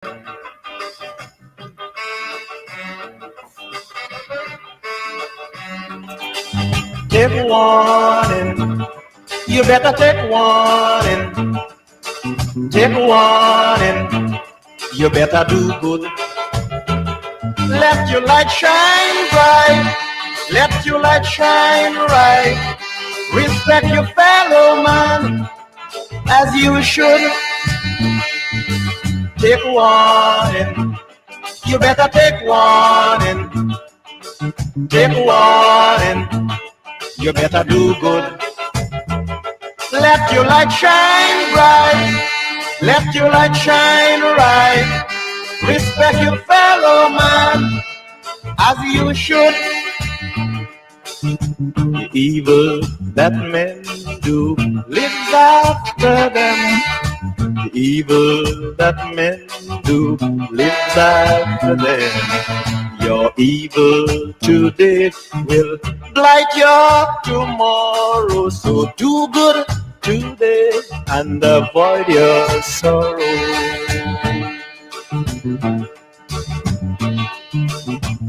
Take warning, you better take warning. Take warning, you better do good. Let your light shine bright, let your light shine right. Respect your fellow man as you should. Take warning, you better take warning. Take warning, you better do good. Let your light shine bright, let your light shine right. Respect your fellow man as you should. The evil that men do lives after them. The evil that men do lives after them. Your evil today will blight your tomorrow. So do good today and avoid your sorrow.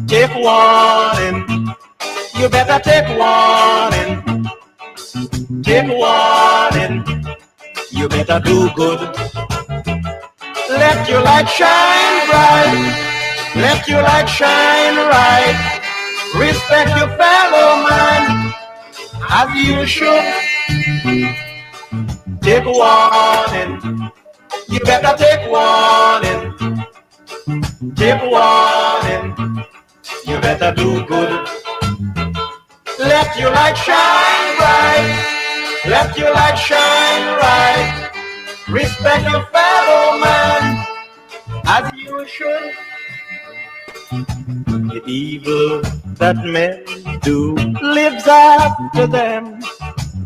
Take warning, you better take warning. Take warning, you better do good. Let your light shine bright, let your light shine right. Respect your fellow man as you should. Take warning, you better take warning. Take warning, you better do good. Let your light shine bright, let your light shine right. Respect your fellow man as you should. The evil that men do lives after them.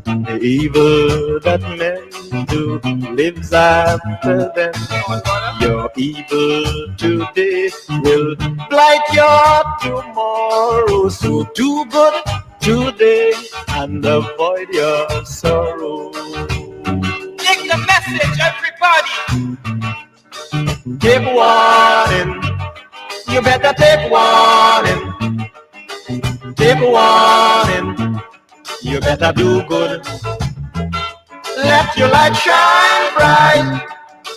The evil that men do lives after them. Your evil today will blight your tomorrow. So do good today and avoid your sorrow. Take the message, everybody. Take warning, you better take warning. Take warning, you better do good. Let your light shine bright,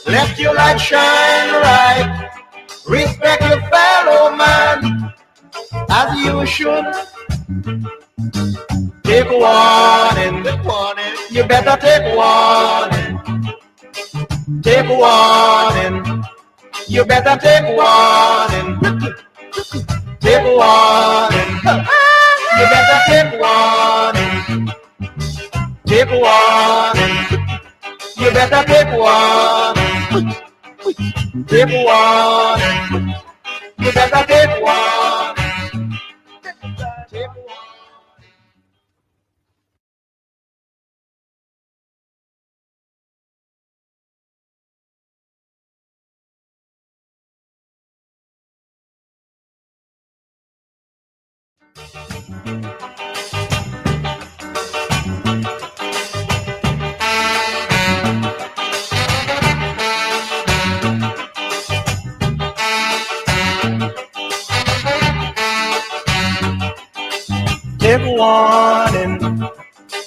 let your light shine right. Respect your fellow man as you should. Take warning, you better take warning. Take warning, you better take warning. Take warning, you better take warning. Take warning, you better take warning. Take warning, you better take warning. Take warning. Take warning,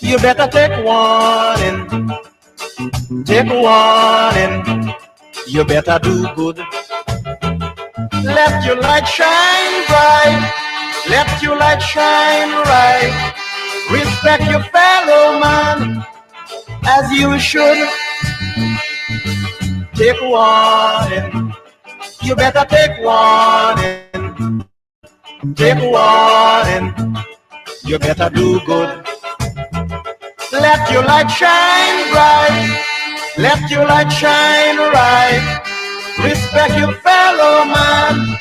you better take warning. Take warning, you better do good. Let your light shine bright, let your light shine right. Respect your fellow man as you should. Take warning, you better take warning. Take warning, you better do good. Let your light shine bright, let your light shine right. Respect your fellow man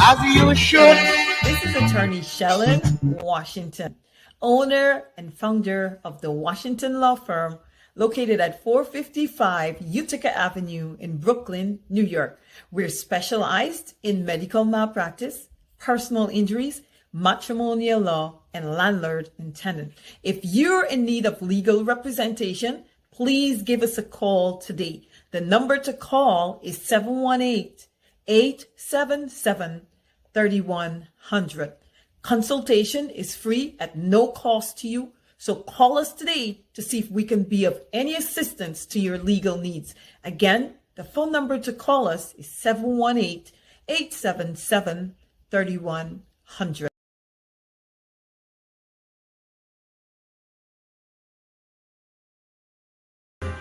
as you should. This is attorney Shellen Washington, owner and founder of the Washington Law Firm, located at 455 Utica Avenue in Brooklyn, New York. We're specialized in medical malpractice, personal injuries, matrimonial law, and landlord and tenant. If you're in need of legal representation, please give us a call today. The number to call is 718-877-3100. Consultation is free at no cost to you. So call us today to see if we can be of any assistance to your legal needs. Again, the phone number to call us is 718-877-3100.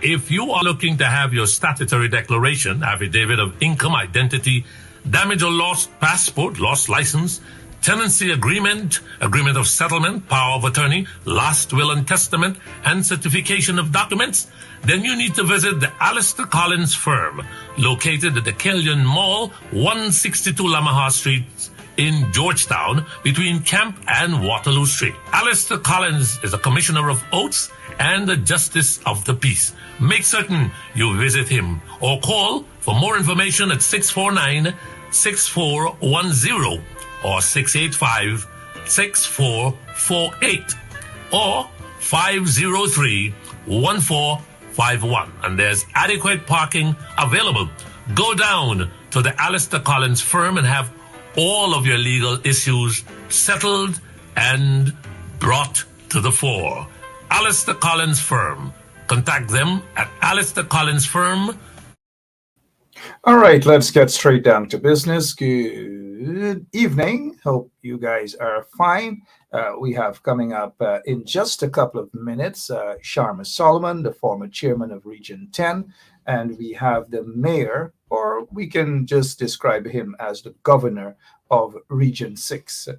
If you are looking to have your statutory declaration, affidavit of income, identity, damage or lost passport, lost license, tenancy agreement, agreement of settlement, power of attorney, last will and testament, and certification of documents, then you need to visit the Alistair Collins firm, located at the Killian Mall, 162 Lamaha Street in Georgetown, between Camp and Waterloo Street. Alistair Collins is a commissioner of oaths and a justice of the peace. Make certain you visit him or call for more information at 649-6410 or 685-6448 or 503-1451. And there's adequate parking available. Go down to the Alistair Collins firm and have all of your legal issues settled and brought to the fore. Alistair Collins firm. Contact them at Alistair Collins firm. All right, let's get straight down to business. Good evening. Hope you guys are fine. We have coming up in just a couple of minutes Sharma Solomon, the former chairman of Region 10, and we have the mayor, or we can just describe him as the governor of Region 6,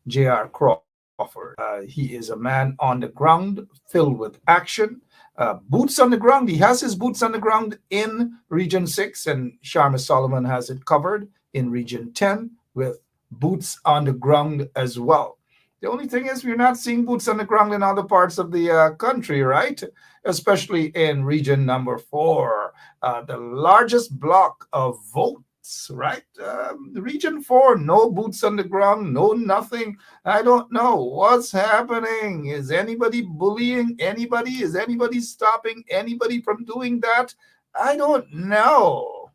J.R. Crawford. He is a man on the ground filled with action. Boots on the ground. He has his boots on the ground in Region 6, and Sharma Solomon has it covered in Region 10 with boots on the ground as well. The only thing is we're not seeing boots on the ground in other parts of the country, right? Especially in Region number 4, the largest block of votes, right? Region 4, no boots on the ground, no nothing. I don't know what's happening. Is anybody bullying anybody? Is anybody stopping anybody from doing that? I don't know.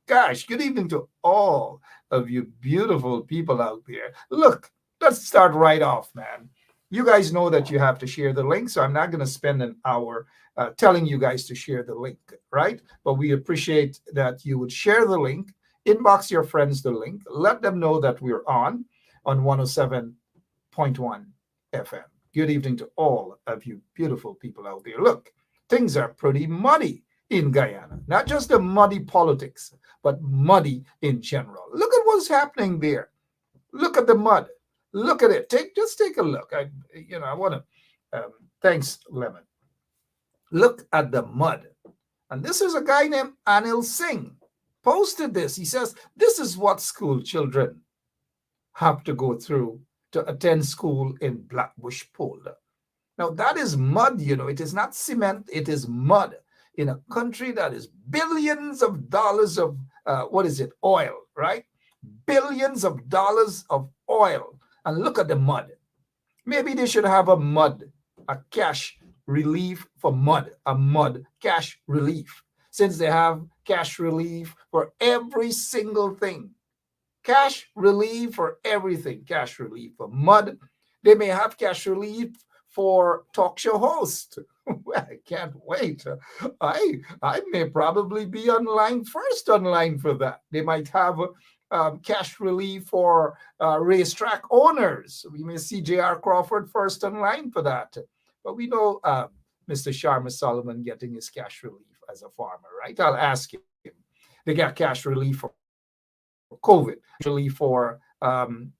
Gosh, good evening to all of you beautiful people out there. Look, let's start right off, man. You guys know that you have to share the link, so I'm not going to spend an hour telling you guys to share the link, right? But we appreciate that you would share the link, inbox your friends the link, let them know that we're on 107.1 FM. Good evening to all of you beautiful people out there. Look, things are pretty muddy in Guyana, not just the muddy politics, but muddy in general. Look at what's happening there. Look at the mud. Look at it. Just take a look. I want to. Thanks, Lemon. Look at the mud. And this is a guy named Anil Singh posted this. He says, this is what school children have to go through to attend school in Blackbush Polder. Now, that is mud, It is not cement. It is mud in a country that is billions of dollars of, oil, right? Billions of dollars of oil. And look at the mud. Maybe they should have a cash relief for mud, a mud cash relief, since they have cash relief for every single thing. Cash relief for everything. Cash relief for mud. They may have cash relief for talk show host. I can't wait. I may probably be first online for that. They might have cash relief for racetrack owners. We may see J.R. Crawford first online for that. But we know Mr. Sharma Solomon getting his cash relief as a farmer, right? I'll ask him. They got cash relief for COVID, relief for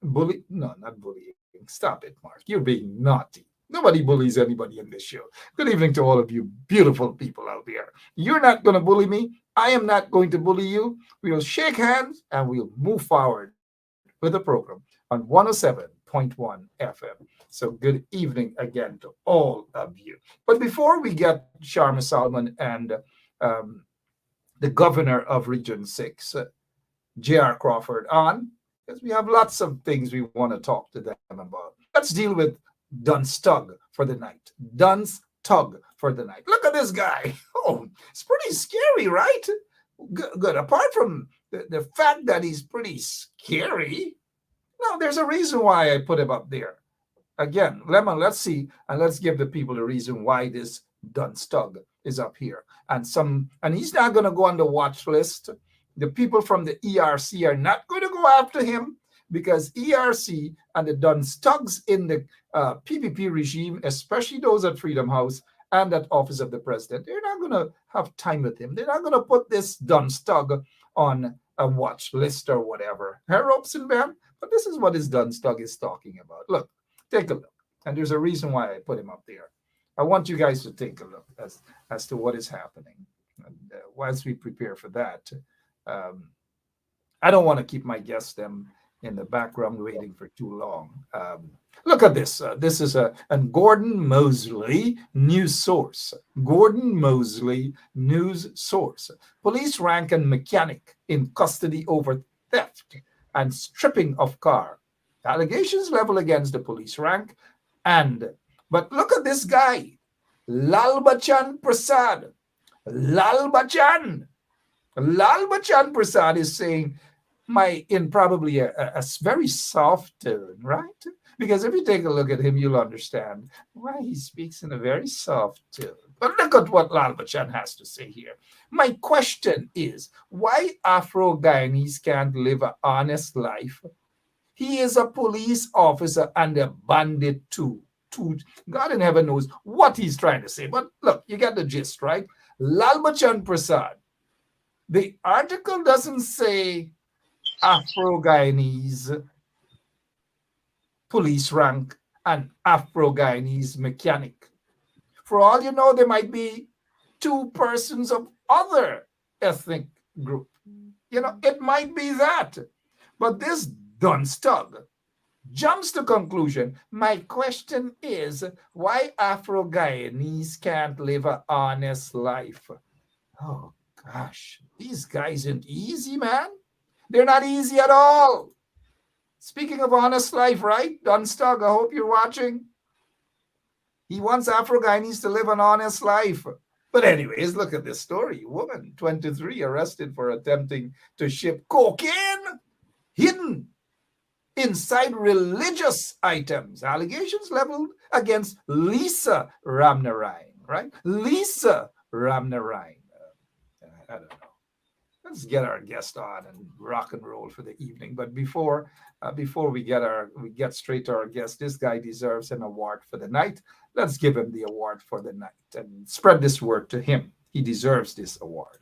bullying. No, not bullying. Stop it, Mark. You're being naughty. Nobody bullies anybody in this show. Good evening to all of you beautiful people out there. You're not going to bully me. I am not going to bully you. We'll shake hands and we'll move forward with the program on 107.1 FM. So good evening again to all of you. But before we get Sharma Solomon and the governor of Region 6, J.R. Crawford on, because we have lots of things we want to talk to them about. Let's deal with Dunn's Tug for the night. Dunn's Tug for for the night. Look at this guy. Oh, it's pretty scary, right? Good. Apart from the fact that he's pretty scary, no, there's a reason why I put him up there. Again, Lemon, let's see, and let's give the people the reason why this Dunstug is up here. And he's not going to go on the watch list. The people from the ERC are not going to go after him because ERC and the Dunstugs in the PPP regime, especially those at Freedom House and at Office of the President, they're not going to have time with him. They're not going to put this Dunstug on a watch list or whatever. Herr Robson, but this is what this Dunstug is talking about. Look, take a look. And there's a reason why I put him up there. I want you guys to take a look as to what is happening. And whilst we prepare for that, I don't want to keep my guests them in the background waiting for too long. Look at this. This is a Gordon Mosley news source. Gordon Mosley news source. Police rank and mechanic in custody over theft and stripping of car. Allegations level against the police rank. But look at this guy, Lalbachan Prasad. Lalbachan Prasad is saying in probably a very soft tone, right? Because if you take a look at him, you'll understand why he speaks in a very soft tone. But look at what Lalbachan has to say here. My question is, why Afro-Guyanese can't live an honest life? He is a police officer and a bandit too. God in heaven knows what he's trying to say. But look, you get the gist, right? Lalbachan Prasad. The article doesn't say Afro-Guyanese police rank and Afro-Guyanese mechanic. For all you know, there might be two persons of other ethnic group. It might be that. But this Dunstug jumps to conclusion. My question is, why Afro-Guyanese can't live an honest life? Oh, gosh. These guys ain't easy, man. They're not easy at all. Speaking of honest life, right? Dunstug, I hope you're watching. He wants Afro-Guyanese to live an honest life. But anyways, look at this story. Woman, 23, arrested for attempting to ship cocaine hidden inside religious items. Allegations leveled against Lisa Ramnarine, right? Lisa Ramnarine. I don't know. Let's get our guest on and rock and roll for the evening. But before we get straight to our guest, this guy deserves an award for the night. Let's give him the award for the night and spread this word to him. He deserves this award.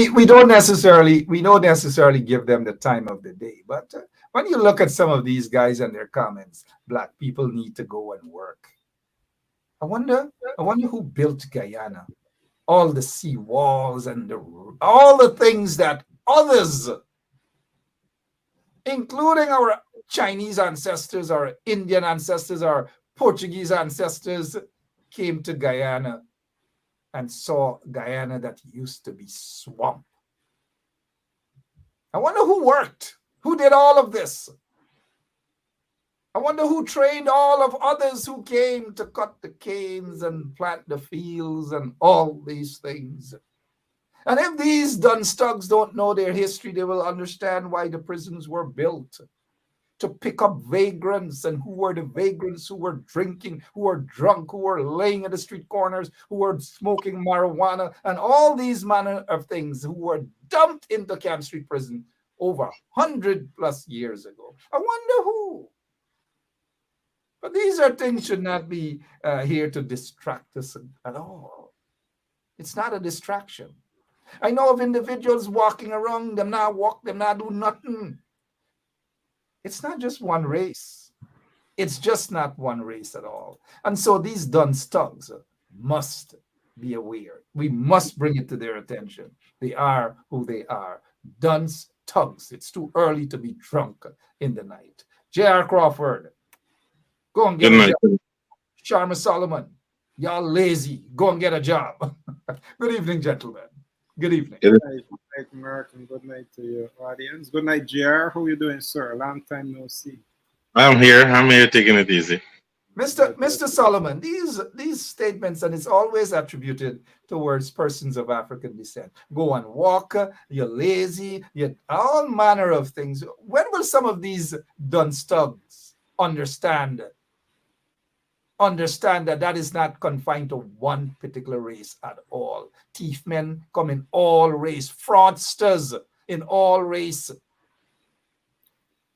We don't necessarily give them the time of the day, but when you look at some of these guys and their comments, Black people need to go and work. I wonder who built Guyana, all the sea walls and all the things that others, including our Chinese ancestors, our Indian ancestors, our Portuguese ancestors, came to Guyana and saw Guyana that used to be swamp. I wonder who worked, who did all of this. I wonder who trained all of others who came to cut the canes and plant the fields and all these things. And if these Dunstugs don't know their history, they will understand why the prisons were built. To pick up vagrants, and who were the vagrants who were drinking, who were drunk, who were laying at the street corners, who were smoking marijuana, and all these manner of things, who were dumped into Camp Street Prison over 100+ years ago. I wonder who. But these are things should not be here to distract us at all. It's not a distraction. I know of individuals walking around, them not walk, them not do nothing. It's not just one race. It's just not one race at all. And so these Dunstugs must be aware. We must bring it to their attention. They are who they are. Dunce tugs. It's too early to be drunk in the night. J.R. Crawford, go and get Good a night. job. Sharma Solomon, y'all lazy. Go and get a job. Good evening, gentlemen. Good evening. Good Good night, Mark, and good night to your audience. Good night, JR. How you doing, sir? Long time no see. I'm here. I'm here taking it easy. Mr. Solomon, these statements, and it's always attributed towards persons of African descent. Go and walk, you're lazy, you're all manner of things. When will some of these dunce thugs understand that that is not confined to one particular race at all? Thief men come in all race, fraudsters in all race.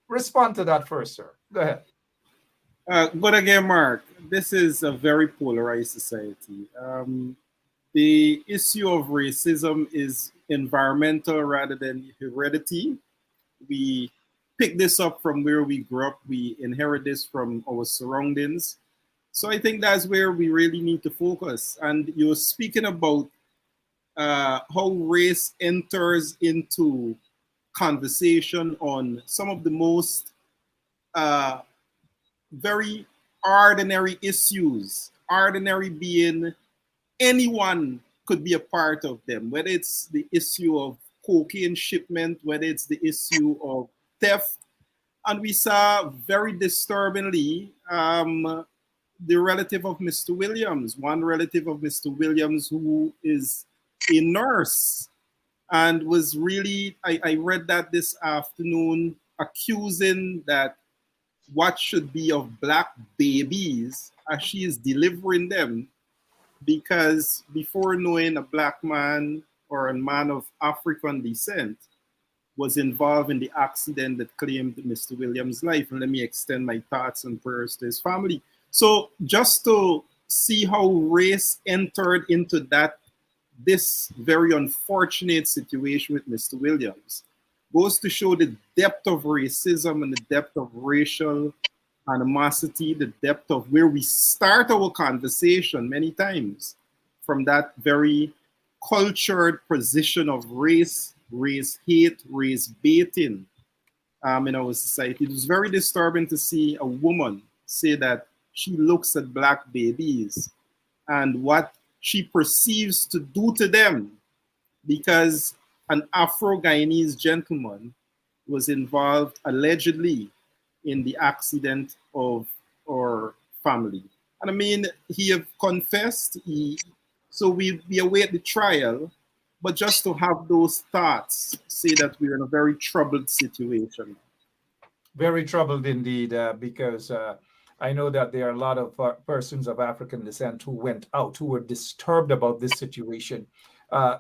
Respond to that first, sir. Go ahead. Good again, Mark. This is a very polarized society. The issue of racism is environmental rather than heredity. We pick this up from where we grew up. We inherit this from our surroundings. So I think that's where we really need to focus. And you're speaking about how race enters into conversation on some of the most very ordinary issues. Ordinary being anyone could be a part of them, whether it's the issue of cocaine shipment, whether it's the issue of theft. And we saw very disturbingly the relative of Mr. Williams, one relative of Mr. Williams who is a nurse and was really, I read that this afternoon, accusing that what should be of black babies as she is delivering them, because before knowing a black man or a man of African descent was involved in the accident that claimed Mr. Williams' life. And let me extend my thoughts and prayers to his family. So just to see how race entered into this very unfortunate situation with Mr. Williams goes to show the depth of racism and the depth of racial animosity, the depth of where we start our conversation many times from that very cultured position of race hate, race baiting in our society. It was very disturbing to see a woman say that she looks at black babies and what she perceives to do to them because an Afro-Guyanese gentleman was involved allegedly in the accident of our family. And I mean, he have confessed, so we await the trial, but just to have those thoughts say that we're in a very troubled situation. Very troubled indeed, because I know that there are a lot of persons of African descent who went out, who were disturbed about this situation.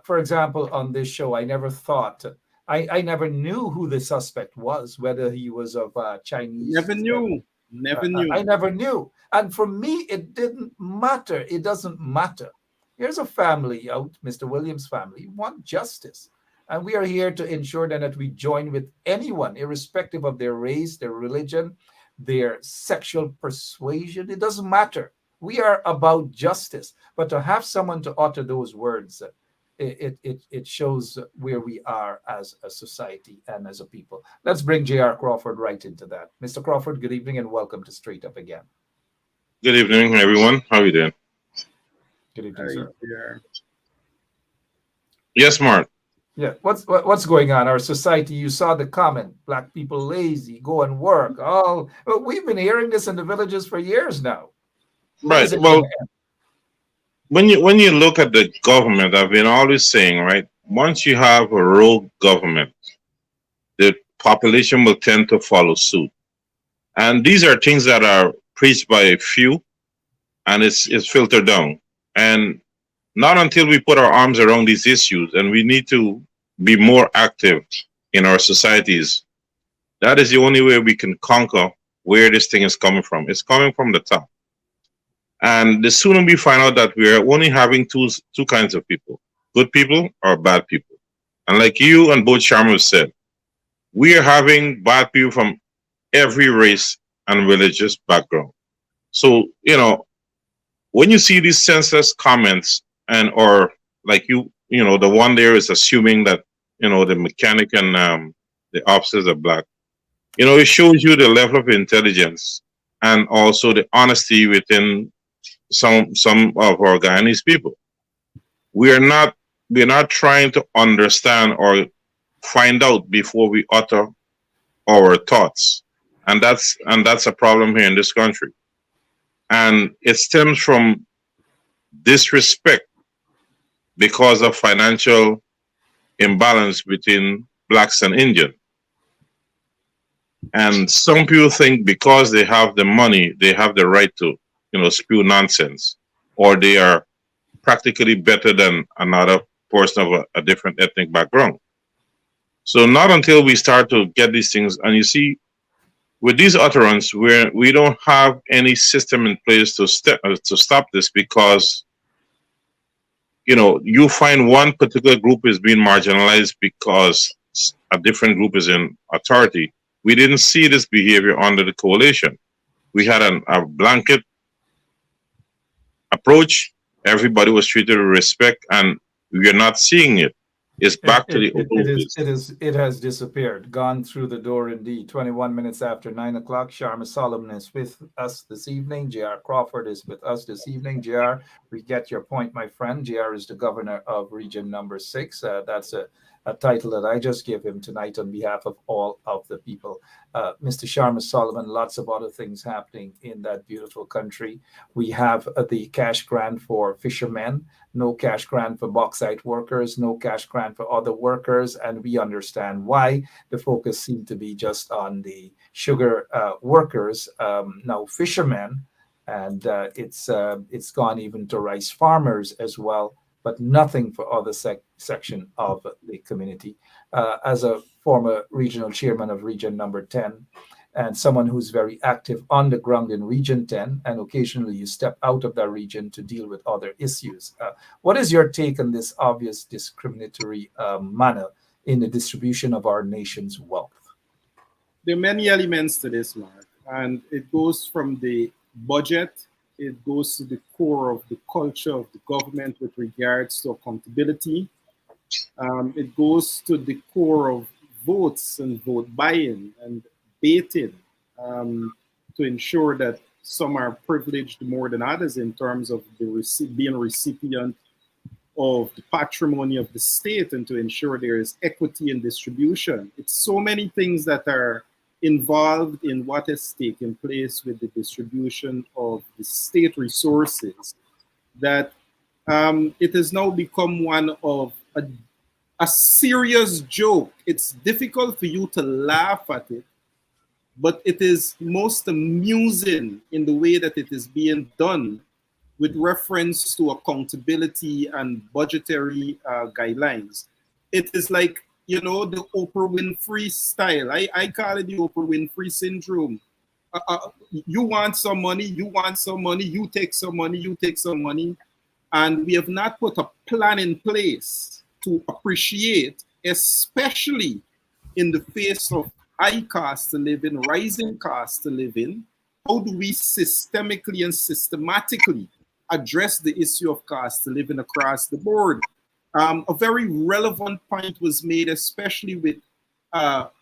For example, on this show, I never thought, I never knew who the suspect was, whether he was of Chinese. Never knew. Never knew. I never knew. And for me, it didn't matter. It doesn't matter. Here's a family out, Mr. Williams' family, want justice. And we are here to ensure that we join with anyone, irrespective of their race, their religion, their sexual persuasion. It doesn't matter. We are about justice. But to have someone to utter those words, it shows where we are as a society and as a people. Let's bring J.R. Crawford right into that. Mr. Crawford, good evening and welcome to Straight Up again. Good evening, everyone. How are you doing? Good evening, sir. Yeah. Yes, Mark. Yeah, what's going on? Our society, you saw the comment, black people lazy, go and work. Oh, well, we've been hearing this in the villages for years now. Right. Well, when you look at the government, I've been always saying, right, once you have a rogue government, the population will tend to follow suit. And these are things that are preached by a few, and it's filtered down. And not until we put our arms around these issues, and we need to be more active in our societies, that is the only way we can conquer where this thing is coming from. It's coming from the top. And the sooner we find out that we are only having two kinds of people, good people or bad people. And like you and both Sharma have said, we are having bad people from every race and religious background. So, when you see these senseless comments and or like the one there is assuming that the mechanic and the officers are black. It shows you the level of intelligence and also the honesty within some of our Guyanese people. We're not trying to understand or find out before we utter our thoughts, and that's a problem here in this country, and it stems from disrespect because of financial imbalance between blacks and Indian. And some people think because they have the money, they have the right to, spew nonsense, or they are practically better than another person of a different ethnic background. So not until we start to get these things, and you see, with these utterance, we don't have any system in place to stop this, because you find one particular group is being marginalized because a different group is in authority. We didn't see this behavior under the coalition. We had a blanket approach. Everybody was treated with respect, and we are not seeing it. It's back to the old days. It has disappeared, gone through the door indeed. 21 minutes after 9 o'clock. Sharma Solomon is with us this evening. J.R. Crawford is with us this evening. J.R., we get your point, my friend. J.R. is the governor of region number 6. That's a title that I just gave him tonight on behalf of all of the people. Mr. Sharma Solomon, lots of other things happening in that beautiful country. We have the cash grant for fishermen, no cash grant for bauxite workers, no cash grant for other workers, and we understand why. The focus seemed to be just on the sugar workers, now fishermen, and it's gone even to rice farmers as well, but nothing for other section of the community. As a former regional chairman of region number 10, and someone who's very active on the ground in region 10, and occasionally you step out of that region to deal with other issues. What is your take on this obvious discriminatory manner in the distribution of our nation's wealth? There are many elements to this, Mark, and it goes from the budget. It goes to the core of the culture of the government with regards to accountability. It goes to the core of votes and vote buying and baiting, to ensure that some are privileged more than others in terms of being a recipient of the patrimony of the state, and to ensure there is equity in distribution. It's so many things that are involved in what has taken place with the distribution of the state resources that it has now become one of a serious joke. It's difficult for you to laugh at it, but it is most amusing in the way that it is being done with reference to accountability and budgetary guidelines. It is like, the Oprah Winfrey style. I call it the Oprah Winfrey syndrome. You want some money, you take some money, you take some money. And we have not put a plan in place to appreciate, especially in the face of high cost to live in, rising cost to live in, how do we systemically and systematically address the issue of cost to live in across the board? A very relevant point was made, especially with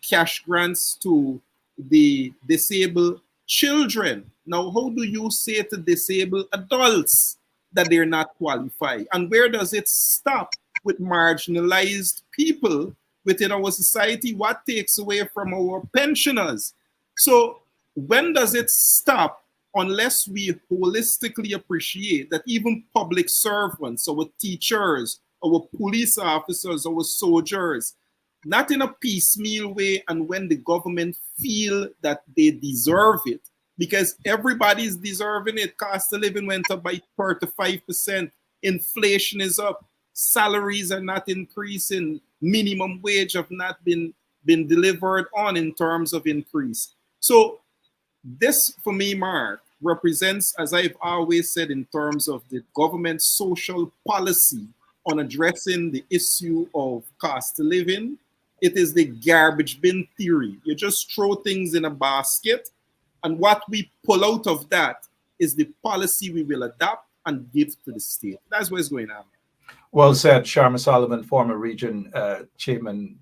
cash grants to the disabled children. Now, how do you say to disabled adults that they're not qualified? And where does it stop with marginalized people within our society? What takes away from our pensioners? So when does it stop unless we holistically appreciate that even public servants, our teachers, our police officers, our soldiers, not in a piecemeal way and when the government feel that they deserve it, because everybody's deserving it. Cost of living went up by 35%. Inflation is up. Salaries are not increasing. Minimum wage have not been delivered on in terms of increase. So this, for me, Mark, represents, as I've always said, in terms of the government's social policy on addressing the issue of cost of living. It is the garbage bin theory. You just throw things in a basket, and what we pull out of that is the policy we will adopt and give to the state. That's what's going on. Well said, Sharma Solomon, former regional chairman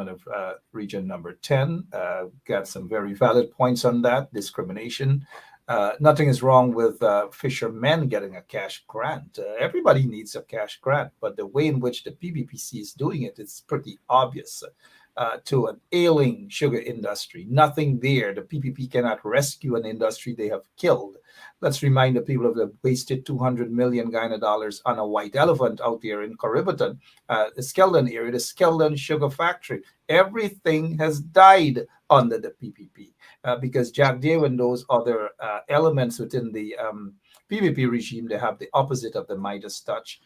of region number 10. Got some very valid points on that. Discrimination. Nothing is wrong with fishermen getting a cash grant. Everybody needs a cash grant, but the way in which the PPPC is doing it is pretty obvious. To an ailing sugar industry. Nothing there. The PPP cannot rescue an industry they have killed. Let's remind the people of the wasted 200 million Guyana dollars on a white elephant out there in Caribaton, the Skeldon area, the Skeldon Sugar Factory. Everything has died under the PPP because Jack Day and those other elements within the PPP regime, they have the opposite of the Midas touch.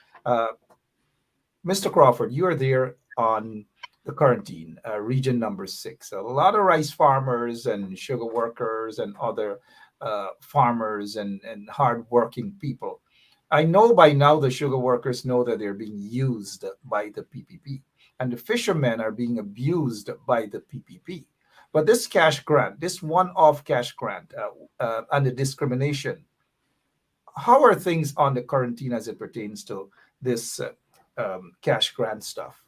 Mr. Crawford, you are there on the quarantine, region number 6. A lot of rice farmers and sugar workers and other farmers and hardworking people. I know by now the sugar workers know that they're being used by the PPP, and the fishermen are being abused by the PPP. But this cash grant, this one-off cash grant, and the discrimination, how are things on the quarantine as it pertains to this cash grant stuff?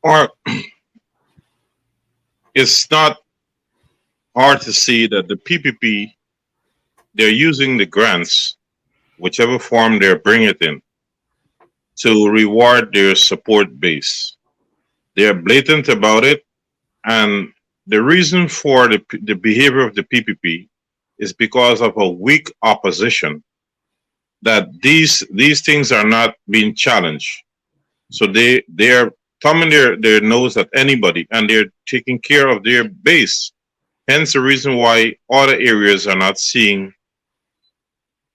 Or it's not hard to see that the PPP, they're using the grants, whichever form they're bringing it in, to reward their support base. They're blatant about it, and the reason for the behavior of the PPP is because of a weak opposition, that these things are not being challenged. So they're thumbing their nose at anybody, and they're taking care of their base. Hence the reason why other areas are not seeing,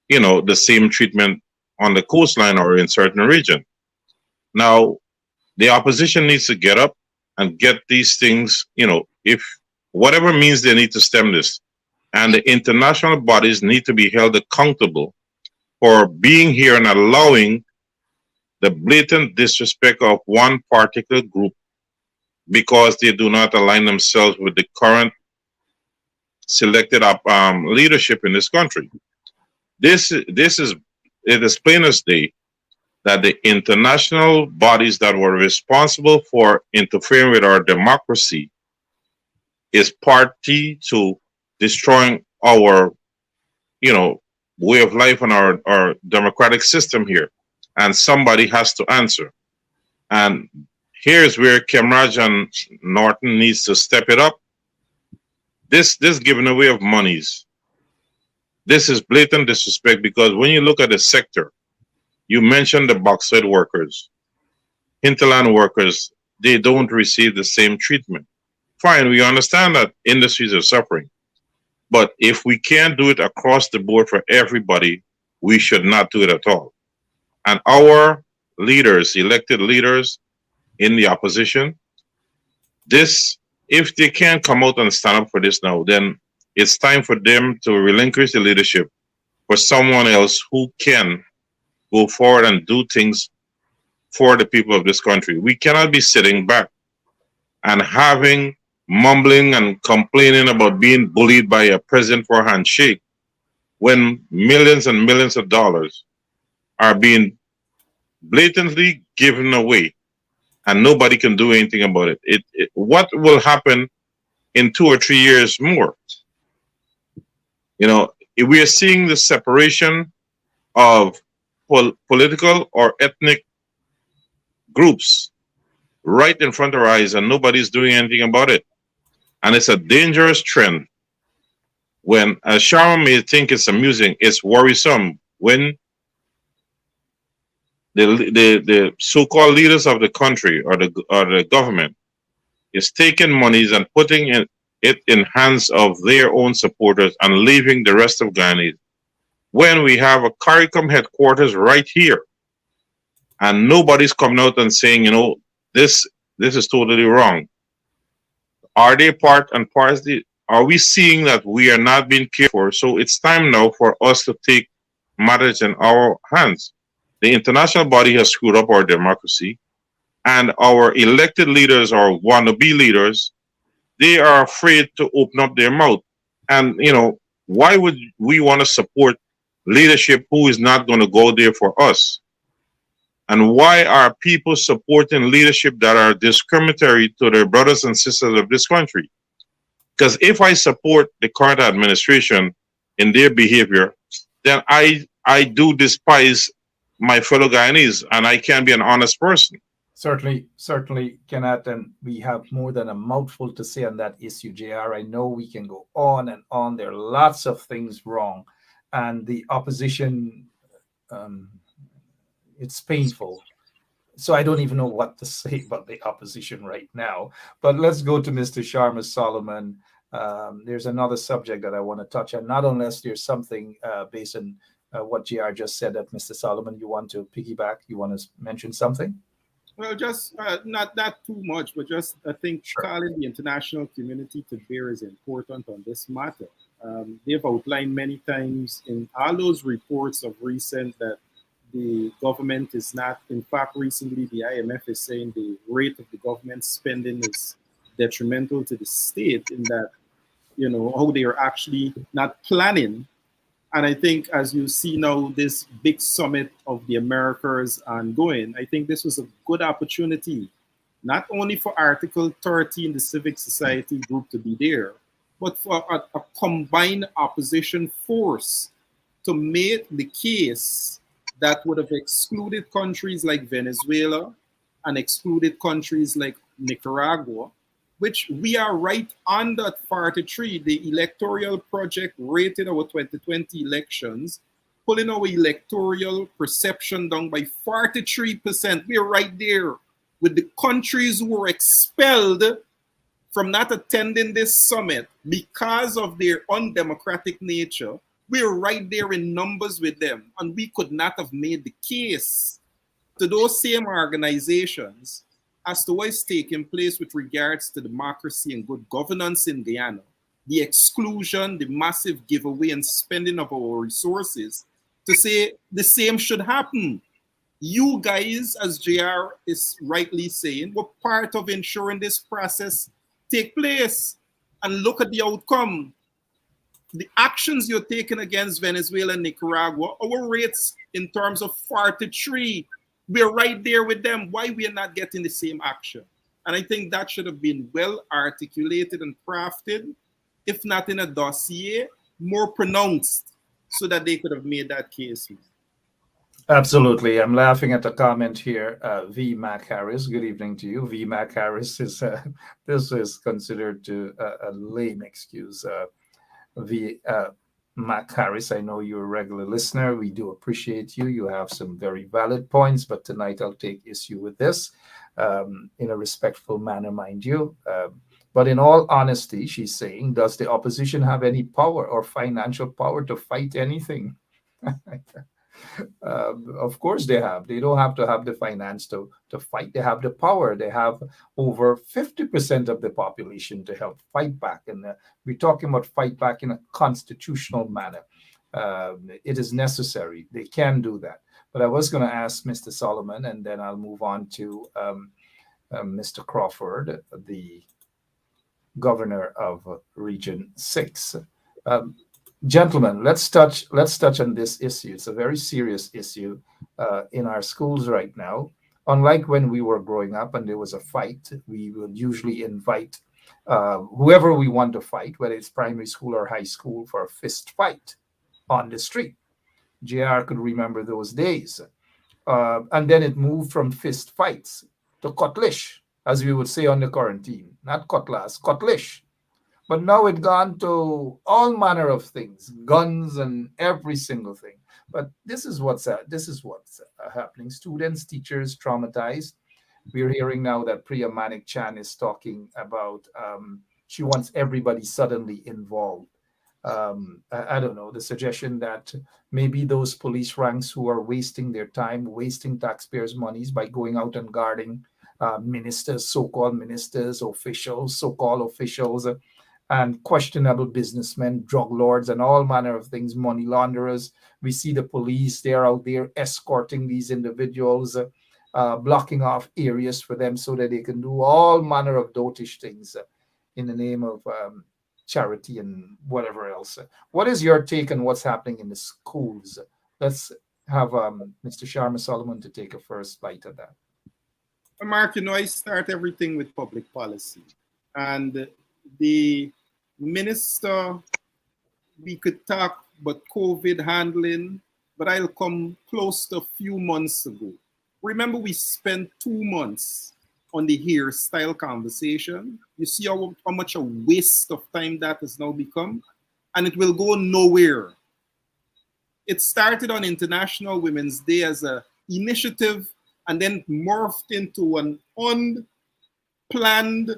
the same treatment on the coastline or in certain region. Now, the opposition needs to get up and get these things, if whatever means they need to stem this. And the international bodies need to be held accountable for being here and allowing the blatant disrespect of one particular group because they do not align themselves with the current selected leadership in this country. It is plain as day that the international bodies that were responsible for interfering with our democracy is party to destroying our, way of life and our democratic system here. And somebody has to answer. And here's where Kemraj and Norton needs to step it up. This giving away of monies, this is blatant disrespect, because when you look at the sector, you mentioned the bauxite workers, hinterland workers, they don't receive the same treatment. Fine, we understand that industries are suffering. But if we can't do it across the board for everybody, we should not do it at all. And our leaders, elected leaders in the opposition, if they can't come out and stand up for this now, then it's time for them to relinquish the leadership for someone else who can go forward and do things for the people of this country. We cannot be sitting back and mumbling and complaining about being bullied by a president for a handshake when millions and millions of dollars are being blatantly given away and nobody can do anything about it. What will happen in 2 or 3 years more? We are seeing the separation of political or ethnic groups right in front of our eyes, and nobody's doing anything about it. And it's a dangerous trend. When, as Sharma may think it's amusing, it's worrisome when the so-called leaders of the country or the government is taking monies and putting it in hands of their own supporters and leaving the rest of Guyana, when we have a CARICOM headquarters right here, and nobody's coming out and saying, this is totally wrong. Are they part and parcel? Are we seeing that we are not being cared for? So it's time now for us to take matters in our hands. The international body has screwed up our democracy, and our elected leaders or wannabe leaders, they are afraid to open up their mouth. And, why would we want to support leadership who is not going to go there for us? And why are people supporting leadership that are discriminatory to their brothers and sisters of this country? Because if I support the current administration in their behavior, then I do despise my fellow Guyanese, and I can't be an honest person. Certainly, Kenneth, and we have more than a mouthful to say on that issue, JR. I know we can go on and on. There are lots of things wrong, and the opposition, um, it's painful. So I don't even know what to say about the opposition right now. But let's go to Mr. Sharma Solomon. There's another subject that I want to touch on, not unless there's something based on what JR just said that Mr. Solomon, you want to piggyback, you want to mention something? Well, just not too much, but just I think Sure. calling the international community to bear is important on this matter. They've outlined many times in all those reports of recent that the government is not, in fact, recently the IMF is saying the rate of the government spending is detrimental to the state in that, how they are actually not planning. And I think as you see now this big summit of the Americas ongoing, I think this was a good opportunity, not only for Article 30 in the Civic Society group to be there, but for a combined opposition force to make the case that would have excluded countries like Venezuela and excluded countries like Nicaragua, which we are right on that 43. The electoral project rated our 2020 elections, pulling our electoral perception down by 43%. We're right there with the countries who were expelled from not attending this summit because of their undemocratic nature. We're right there in numbers with them, and we could not have made the case to those same organizations as to what is taking place with regards to democracy and good governance in Guyana, the exclusion, the massive giveaway and spending of our resources, to say the same should happen. You guys, as JR is rightly saying, were part of ensuring this process take place, and look at the outcome. The actions you're taking against Venezuela and Nicaragua, our rates in terms of 43, we're right there with them. Why we are not getting the same action? And I think that should have been well articulated and crafted, if not in a dossier, more pronounced, so that they could have made that case. Absolutely. I'm laughing at the comment here. V. Mac Harris, good evening to you. V. Mac Harris is, this is considered to a lame excuse. V. Mac Harris, I know you're a regular listener. We do appreciate you. You have some very valid points, but tonight I'll take issue with this in a respectful manner, mind you. But in all honesty, she's saying, does the opposition have any power or financial power to fight anything? Of course they have. They don't have to have the finance to fight. They have the power. They have over 50% of the population to help fight back. And we're talking about fight back in a constitutional manner. It is necessary. They can do that. But I was going to ask Mr. Solomon, and then I'll move on to Mr. Crawford, the governor of Region 6. Gentlemen, let's touch on this issue. It's a very serious issue in our schools right now. Unlike when we were growing up and there was a fight, we would usually invite whoever we want to fight, whether it's primary school or high school, for a fist fight on the street. JR could remember those days. And then it moved from fist fights to cutlish, as we would say on the quarantine. Not cutlass, cutlish. But now it's gone to all manner of things, guns and every single thing. But this is what's happening. Students, teachers traumatized. We're hearing now that Priya Manik Chan is talking about she wants everybody suddenly involved. I don't know, the suggestion that maybe those police ranks who are wasting their time, wasting taxpayers' monies by going out and guarding ministers, so-called ministers, officials, so-called officials, and questionable businessmen, drug lords, and all manner of things, money launderers. We see the police, they're out there escorting these individuals, blocking off areas for them so that they can do all manner of dotish things in the name of charity and whatever else. What is your take on what's happening in the schools? Let's have Mr. Sharma Solomon to take a first bite at that. Mark, I start everything with public policy. And the minister, we could talk about COVID handling, but I'll come close to a few months ago. Remember, we spent 2 months on the hairstyle conversation. You see how much a waste of time that has now become, and it will go nowhere. It started on International Women's Day as an initiative and then morphed into an unplanned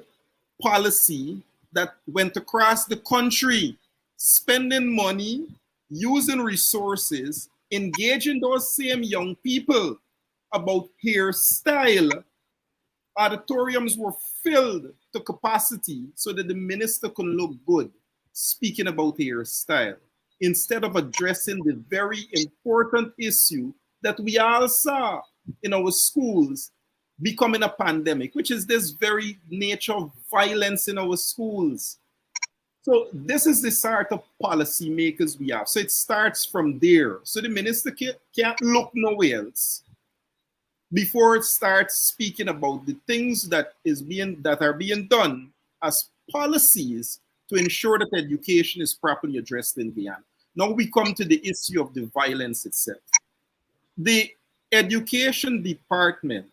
policy that went across the country, spending money, using resources, engaging those same young people about hairstyle. Auditoriums were filled to capacity so that the minister could look good speaking about hairstyle, instead of addressing the very important issue that we all saw in our schools becoming a pandemic, which is this very nature of violence in our schools. So this is the sort of policy makers we have. So it starts from there. So the minister can't look nowhere else before it starts speaking about the things that are being done as policies to ensure that education is properly addressed in Guyana. Now we come to the issue of the violence itself. The education department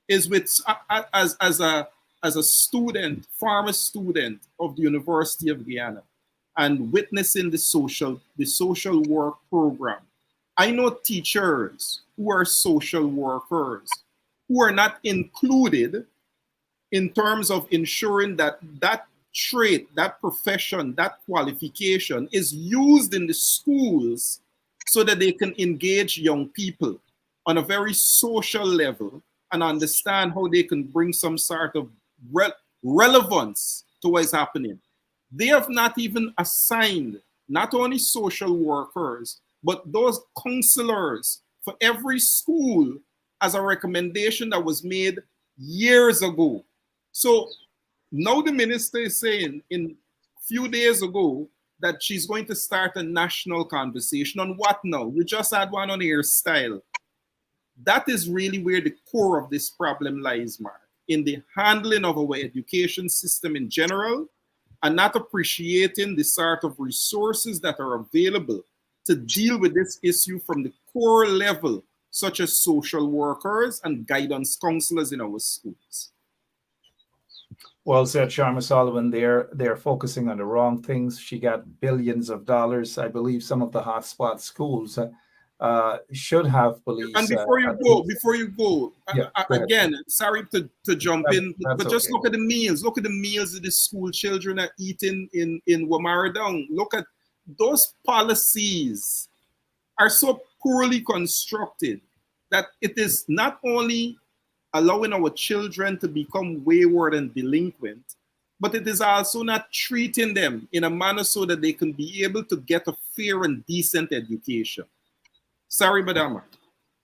is with as a student, former student of the University of Guyana, and witnessing the social work program. I know teachers who are social workers who are not included in terms of ensuring that that trait, that profession, that qualification is used in the schools so that they can engage young people on a very social level and understand how they can bring some sort of relevance to what is happening. They have not even assigned not only social workers, but those counselors for every school as a recommendation that was made years ago. So now the minister is saying in a few days ago that she's going to start a national conversation on what now? We just had one on hairstyle. That is really where the core of this problem lies, Mark, in the handling of our education system in general, and not appreciating the sort of resources that are available to deal with this issue from the core level, such as social workers and guidance counselors in our schools. Well said, Sharma Solomon. They're focusing on the wrong things. She got billions of dollars. I believe some of the hotspot schools should have police. And before you go, again, sorry to jump in, but just look at the meals. Look at the meals that the school children are eating in Wamaradong. Look at those policies are so poorly constructed that it is not only allowing our children to become wayward and delinquent, but it is also not treating them in a manner so that they can be able to get a fair and decent education. Sorry, Madam.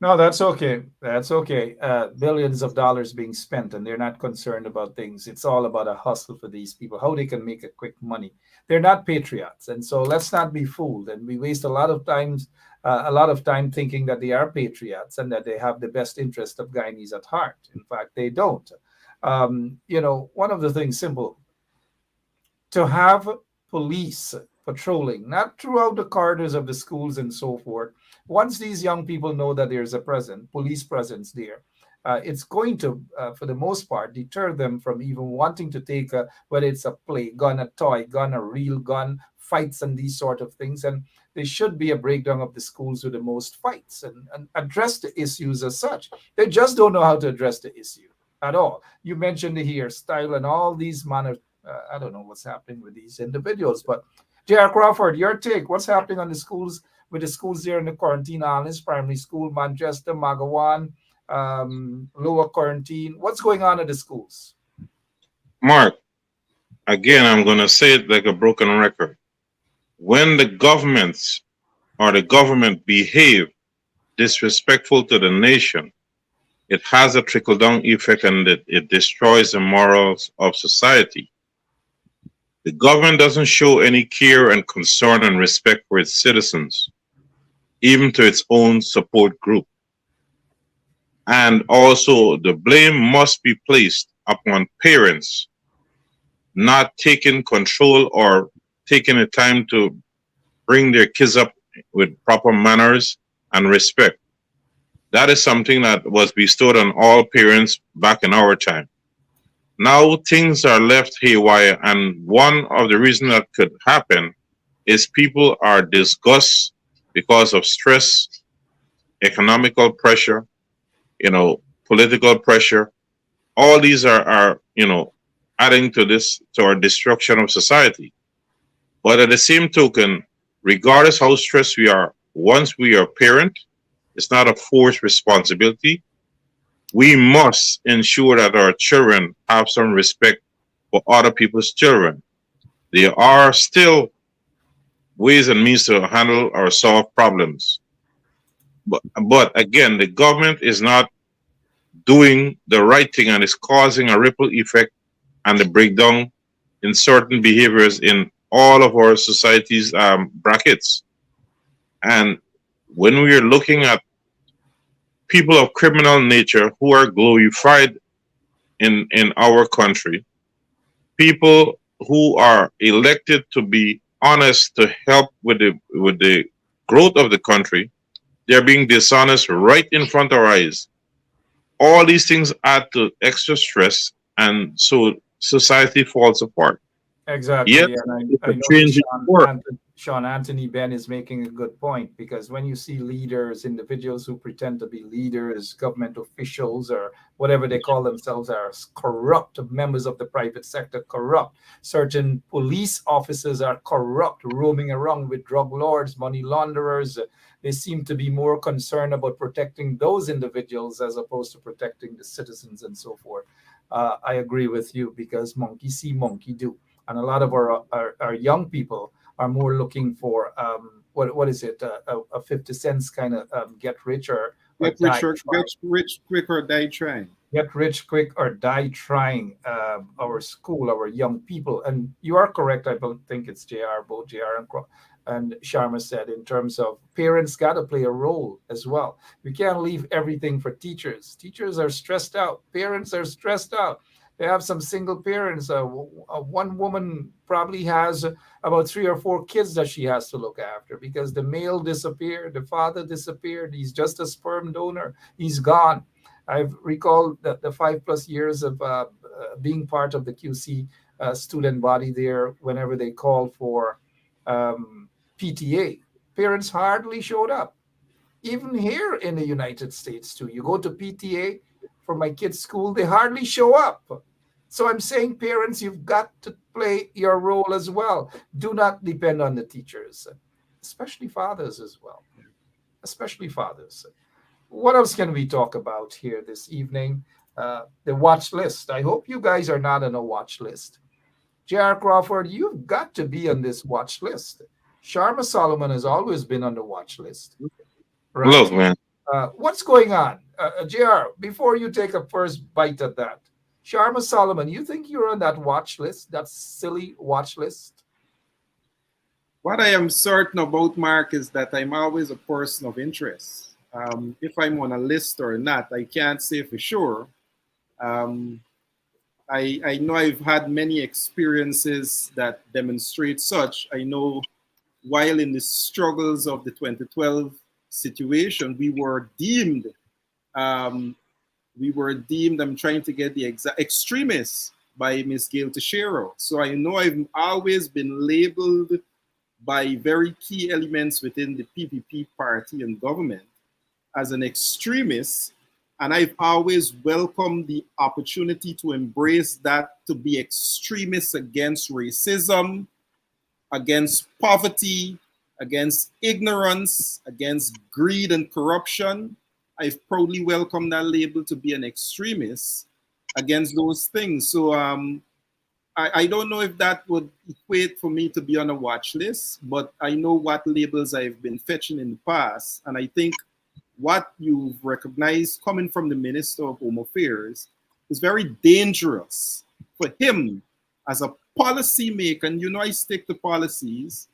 No, that's okay. That's okay. Billions of dollars being spent, and they're not concerned about things. It's all about a hustle for these people, how they can make a quick money. They're not patriots, and so let's not be fooled. And we waste a lot of time thinking that they are patriots and that they have the best interest of Guyanese at heart. In fact, they don't. One of the things simple to have police patrolling, not throughout the corridors of the schools and so forth. Once these young people know that there's a police presence there, it's going to, for the most part, deter them from even wanting to take, whether it's a play gun, a toy gun, a real gun, fights and these sort of things. And there should be a breakdown of the schools with the most fights and address the issues as such. They just don't know how to address the issue at all. You mentioned the hairstyle and all these manner. I don't know what's happening with these individuals, but J.R. Crawford, your take. What's happening on the schools, with the schools there in the quarantine islands, primary school, Manchester, Magawan, lower quarantine? What's going on at the schools? Mark, again, I'm going to say it like a broken record. When the governments or the government behave disrespectful to the nation, it has a trickle-down effect and it destroys the morals of society. The government doesn't show any care and concern and respect for its citizens, even to its own support group. And also, the blame must be placed upon parents not taking control or taking the time to bring their kids up with proper manners and respect. That is something that was bestowed on all parents back in our time. Now things are left haywire, and one of the reasons that could happen is people are disgusted because of stress, economical pressure, political pressure. All these are adding to our destruction of society. But at the same token, regardless how stressed we are, once we are parent, it's not a forced responsibility. We must ensure that our children have some respect for other people's children. There are still ways and means to handle or solve problems. But again, the government is not doing the right thing, and is causing a ripple effect and the breakdown in certain behaviors in all of our society's brackets. And when we are looking at people of criminal nature who are glorified in our country, people who are elected to be honest to help with the growth of the country, they're being dishonest right in front of our eyes. All these things add to extra stress, and so society falls apart. Exactly. Yet, And it's I a know that change in work. Sean Anthony Ben is making a good point, because when you see leaders, individuals who pretend to be leaders, government officials, or whatever they call themselves, are corrupt, members of the private sector, corrupt. Certain police officers are corrupt, roaming around with drug lords, money launderers. They seem to be more concerned about protecting those individuals as opposed to protecting the citizens and so forth. I agree with you, because monkey see, monkey do. And a lot of our young people are more looking for what is it, a 50 cents kind of get rich or Get die rich, or, trying. get rich quick or die trying. Get rich quick or die trying. Our school, our young people, and you are correct. I don't think it's Jr. Both Jr. and Sharma said, in terms of parents got to play a role as well. We can't leave everything for teachers. Teachers are stressed out. Parents are stressed out. They have some single parents. One woman probably has about 3 or 4 kids that she has to look after, because the male disappeared, the father disappeared. He's just a sperm donor. He's gone. I've recalled the 5+ years of being part of the QC student body there. Whenever they called for PTA, parents hardly showed up. Even here in the United States too, you go to PTA for my kids' school, they hardly show up. So I'm saying, parents, you've got to play your role as well. Do not depend on the teachers, especially fathers as well, especially fathers. What else can we talk about here this evening? The watch list. I hope you guys are not on a watch list. J.R. Crawford, you've got to be on this watch list. Sharma Solomon has always been on the watch list, right? Look, man. What's going on? JR, before you take a first bite at that, Sharma Solomon, you think you're on that watch list, that silly watch list? What I am certain about, Mark, is that I'm always a person of interest. If I'm on a list or not, I can't say for sure. I know I've had many experiences that demonstrate such. I know while in the struggles of the 2012 situation, we were deemed, I'm trying to get the exact extremists by Ms. Gail Teixeira. So I know I've always been labeled by very key elements within the PPP party and government as an extremist. And I've always welcomed the opportunity to embrace that, to be extremists against racism, against poverty, against ignorance, against greed and corruption. I've proudly welcomed that label to be an extremist against those things. So I don't know if that would equate for me to be on a watch list, but I know what labels I've been fetching in the past. And I think what you've recognized coming from the Minister of Home Affairs is very dangerous for him as a policy maker, and I stick to policies,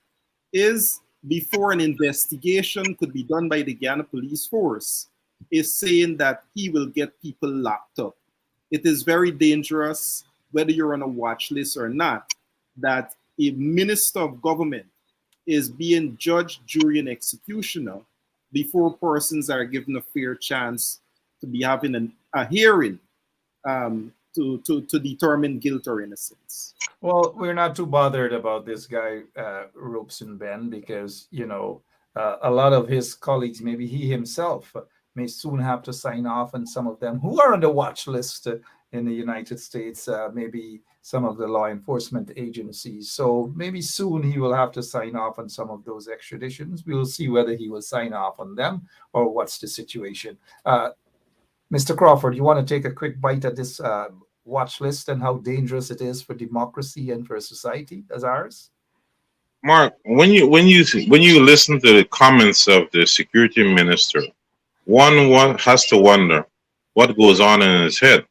is before an investigation could be done by the Ghana police force, is saying that he will get people locked up. It is very dangerous, whether you're on a watch list or not, that a minister of government is being judge, jury, and executioner before persons are given a fair chance to be having a hearing to determine guilt or innocence. Well, we're not too bothered about this guy, Robeson Ben, because, a lot of his colleagues, maybe he himself, may soon have to sign off on some of them who are on the watch list in the United States, maybe some of the law enforcement agencies. So maybe soon he will have to sign off on some of those extraditions. We will see whether he will sign off on them or what's the situation. Mr. Crawford, you want to take a quick bite at this watch list and how dangerous it is for democracy and for a society as ours? Mark, when you listen to the comments of the security minister, one has to wonder what goes on in his head.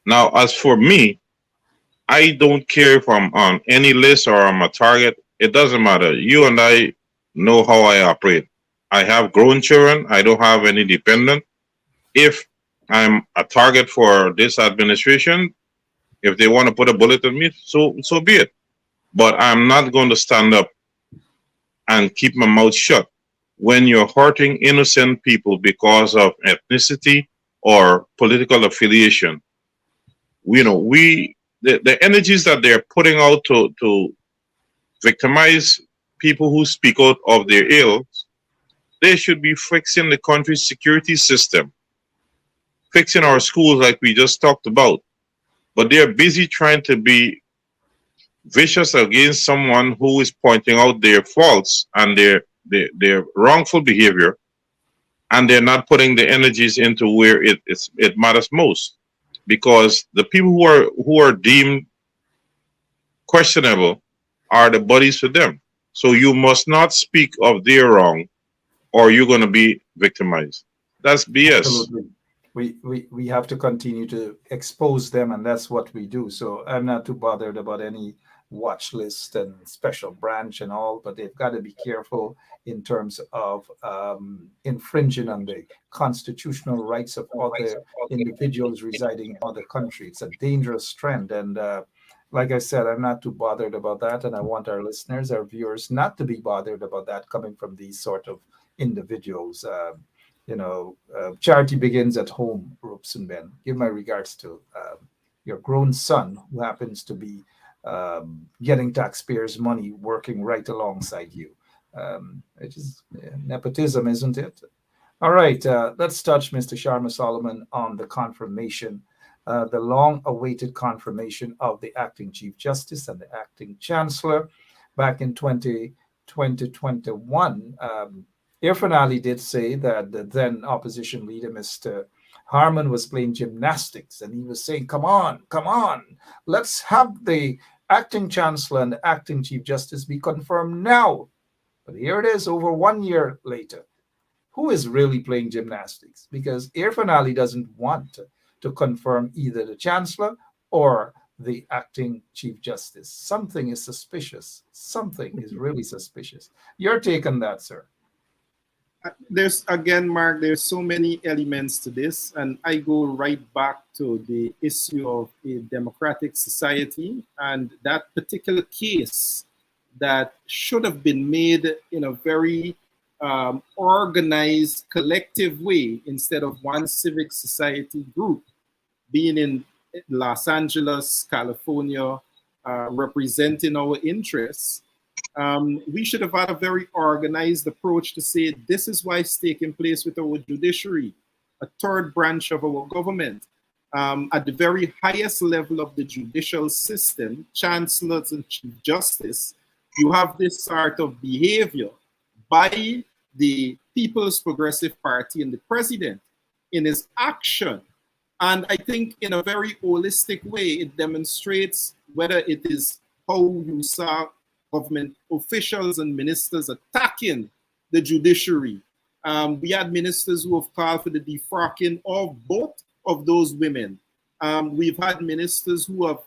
Now, as for me, I don't care if I'm on any list or I'm a target. It doesn't matter. You and I know how I operate. I have grown children. I don't have any dependent. If I'm a target for this administration, if they want to put a bullet in me, so be it. But I'm not going to stand up and keep my mouth shut when you're hurting innocent people because of ethnicity or political affiliation. The energies that they're putting out to victimize people who speak out of their ills, they should be fixing the country's security system, fixing our schools like we just talked about. But they're busy trying to be vicious against someone who is pointing out their faults and their wrongful behavior, and they're not putting the energies into where it matters most. Because the people who are deemed questionable are the buddies for them. So you must not speak of their wrong, or you're going to be victimized. That's BS. Absolutely. We have to continue to expose them, and that's what we do. So I'm not too bothered about any watch list and special branch and all, but they've got to be careful in terms of infringing on the constitutional rights of other individuals residing in other countries. It's a dangerous trend. And like I said, I'm not too bothered about that. And I want our listeners, our viewers, not to be bothered about that coming from these sort of individuals. Charity begins at home, Robeson Ben. Give my regards to your grown son who happens to be getting taxpayers' money working right alongside you. It is nepotism, isn't it? All right, let's touch, Mr. Sharma Solomon, on the confirmation, the long-awaited confirmation of the acting Chief Justice and the acting Chancellor back in 2021. Irfan Ali did say that the then opposition leader, Mr. Harman, was playing gymnastics, and he was saying, come on, let's have the acting Chancellor and the acting Chief Justice be confirmed now. But here it is, over 1 year later. Who is really playing gymnastics? Because Irfan Ali doesn't want to confirm either the Chancellor or the acting Chief Justice. Something is suspicious. Something is really suspicious. Your take on that, sir? There's, again, Mark, there's so many elements to this, and I go right back to the issue of a democratic society and that particular case that should have been made in a very organized, collective way instead of one civic society group being in Los Angeles, California, representing our interests. We should have had a very organized approach to say this is why it's taking place with our judiciary, a third branch of our government. At the very highest level of the judicial system, chancellors and chief justice, you have this sort of behavior by the People's Progressive Party and the president in his action. And I think in a very holistic way, it demonstrates whether it is how you saw government officials and ministers attacking the judiciary. We had ministers who have called for the defrocking of both of those women. We've had ministers who have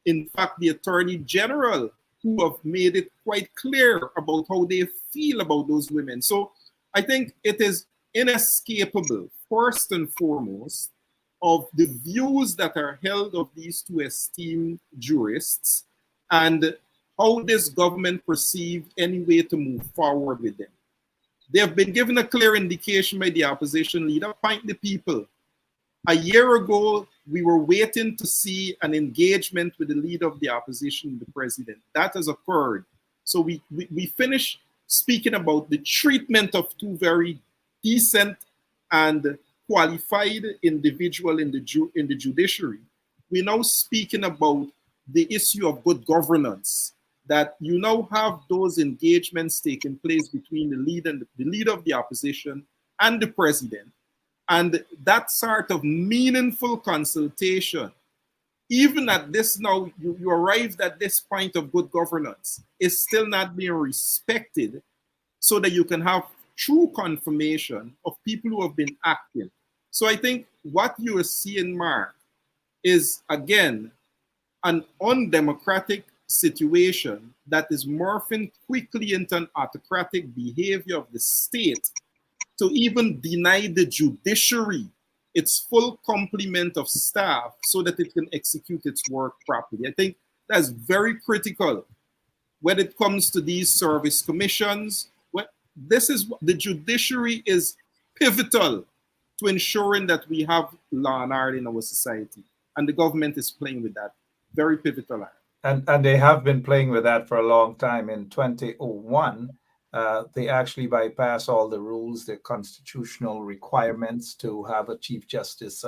in fact, the Attorney General, who have made it quite clear about how they feel about those women. So I think it is inescapable, first and foremost, of the views that are held of these two esteemed jurists and how this government perceived any way to move forward with them. They have been given a clear indication by the opposition leader, point the people. A year ago, we were waiting to see an engagement with the leader of the opposition, the president. That has occurred. So we finished speaking about the treatment of two very decent and qualified individuals in the judiciary. We're now speaking about the issue of good governance, that you now have those engagements taking place between the leader of the opposition and the president. And that sort of meaningful consultation, even at this now, you arrived at this point of good governance, is still not being respected so that you can have true confirmation of people who have been acting. So I think what you are seeing, Mark, is again an undemocratic situation that is morphing quickly into an autocratic behavior of the state to even deny the judiciary its full complement of staff so that it can execute its work properly. I think that's very critical when it comes to these service commissions. This is the judiciary is pivotal to ensuring that we have law and order in our society, and the government is playing with that very pivotal act. And they have been playing with that for a long time. In 2001, they actually bypassed all the rules, the constitutional requirements to have a chief justice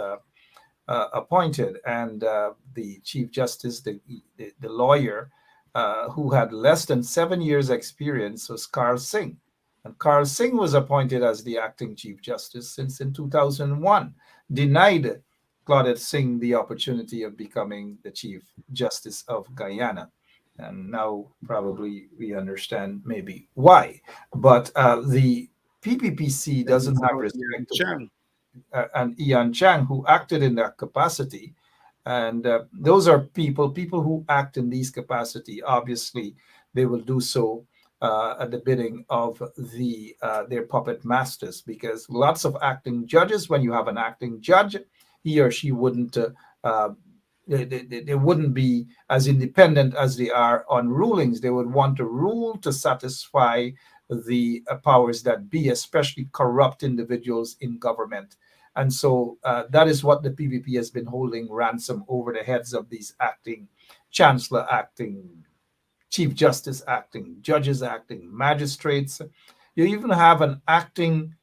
appointed, and the chief justice, the lawyer who had less than 7 years' experience, was Carl Singh. And Carl Singh was appointed as the acting chief justice since in 2001, denied Claudette Singh the opportunity of becoming the chief justice of Guyana. And now probably we understand maybe why. But the PPPC doesn't have respect to and Ian Chang, who acted in that capacity. And those are people who act in these capacity. Obviously, they will do so at the bidding of their puppet masters, because lots of acting judges, when you have an acting judge, he or she wouldn't they wouldn't be as independent as they are on rulings. They would want to rule to satisfy the powers that be, especially corrupt individuals in government. And so that is what the PPP has been holding ransom over the heads of these acting chancellor, acting chief justice, acting judges, acting magistrates. You even have an acting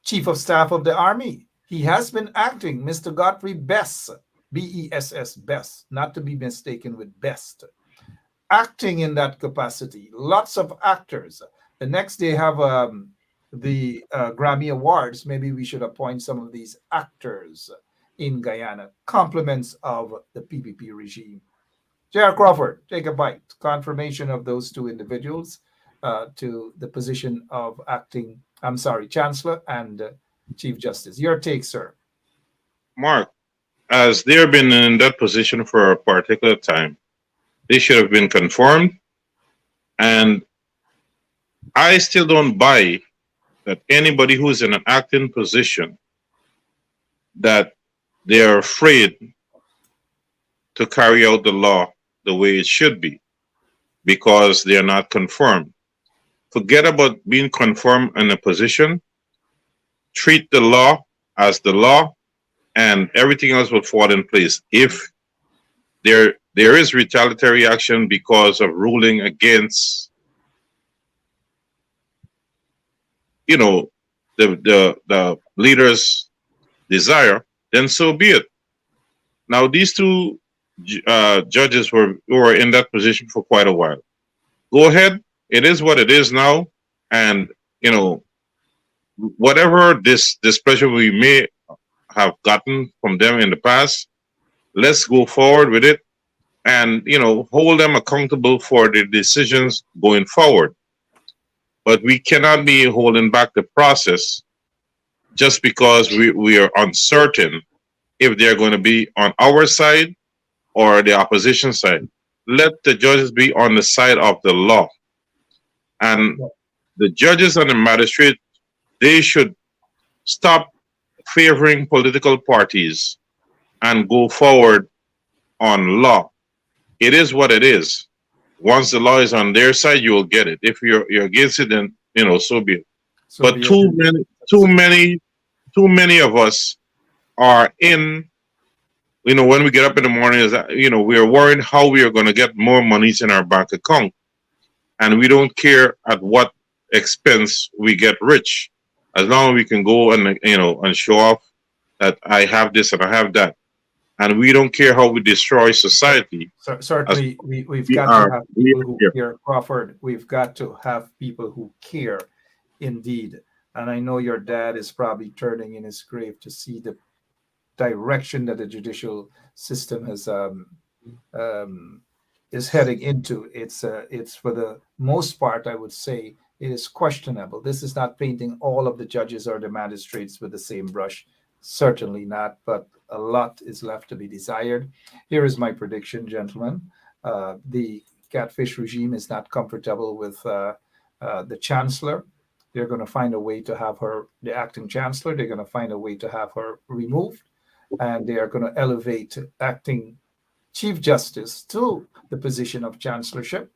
chief of staff of the army. He has been acting, Mr. Godfrey Bess, B-E-S-S, Bess, not to be mistaken with Best. Acting in that capacity, lots of actors. The next they have the Grammy Awards. Maybe we should appoint some of these actors in Guyana, compliments of the PPP regime. J.R. Crawford, take a bite. Confirmation of those two individuals to the position of Chancellor and Chief Justice. Your take, sir. Mark, as they've been in that position for a particular time, they should have been confirmed. And I still don't buy that anybody who's in an acting position, that they're afraid to carry out the law the way it should be because they're not confirmed. Forget about being confirmed in a position. Treat the law as the law, and everything else will fall in place. If there is retaliatory action because of ruling against, the leader's desire, then so be it. Now, these two judges were in that position for quite a while. Go ahead. It is what it is now. And, whatever displeasure we may have gotten from them in the past, let's go forward with it and, hold them accountable for their decisions going forward. But we cannot be holding back the process just because we are uncertain if they're going to be on our side or the opposition side. Let the judges be on the side of the law. And the judges and the magistrate, they should stop favoring political parties and go forward on law. It is what it is. Once the law is on their side, you will get it. If you're against it, then so be it. So But be it. too many of us are in. When we get up in the morning, is that we are worried how we are going to get more monies in our bank account, and we don't care at what expense we get rich, as long as we can go and show off that I have this and I have that, and we don't care how we destroy society. As Certainly, we've we got to are, have we people are who here. care, Crawford. We've got to have people who care, indeed. And I know your dad is probably turning in his grave to see the direction that the judicial system um, is heading into. It's for the most part, I would say, it is questionable. This is not painting all of the judges or the magistrates with the same brush. Certainly not, but a lot is left to be desired. Here is my prediction, gentlemen. The catfish regime is not comfortable with the chancellor. They're going to find a way to have her, the acting chancellor, they're going to find a way to have her removed, and they are going to elevate acting Chief Justice to the position of chancellorship,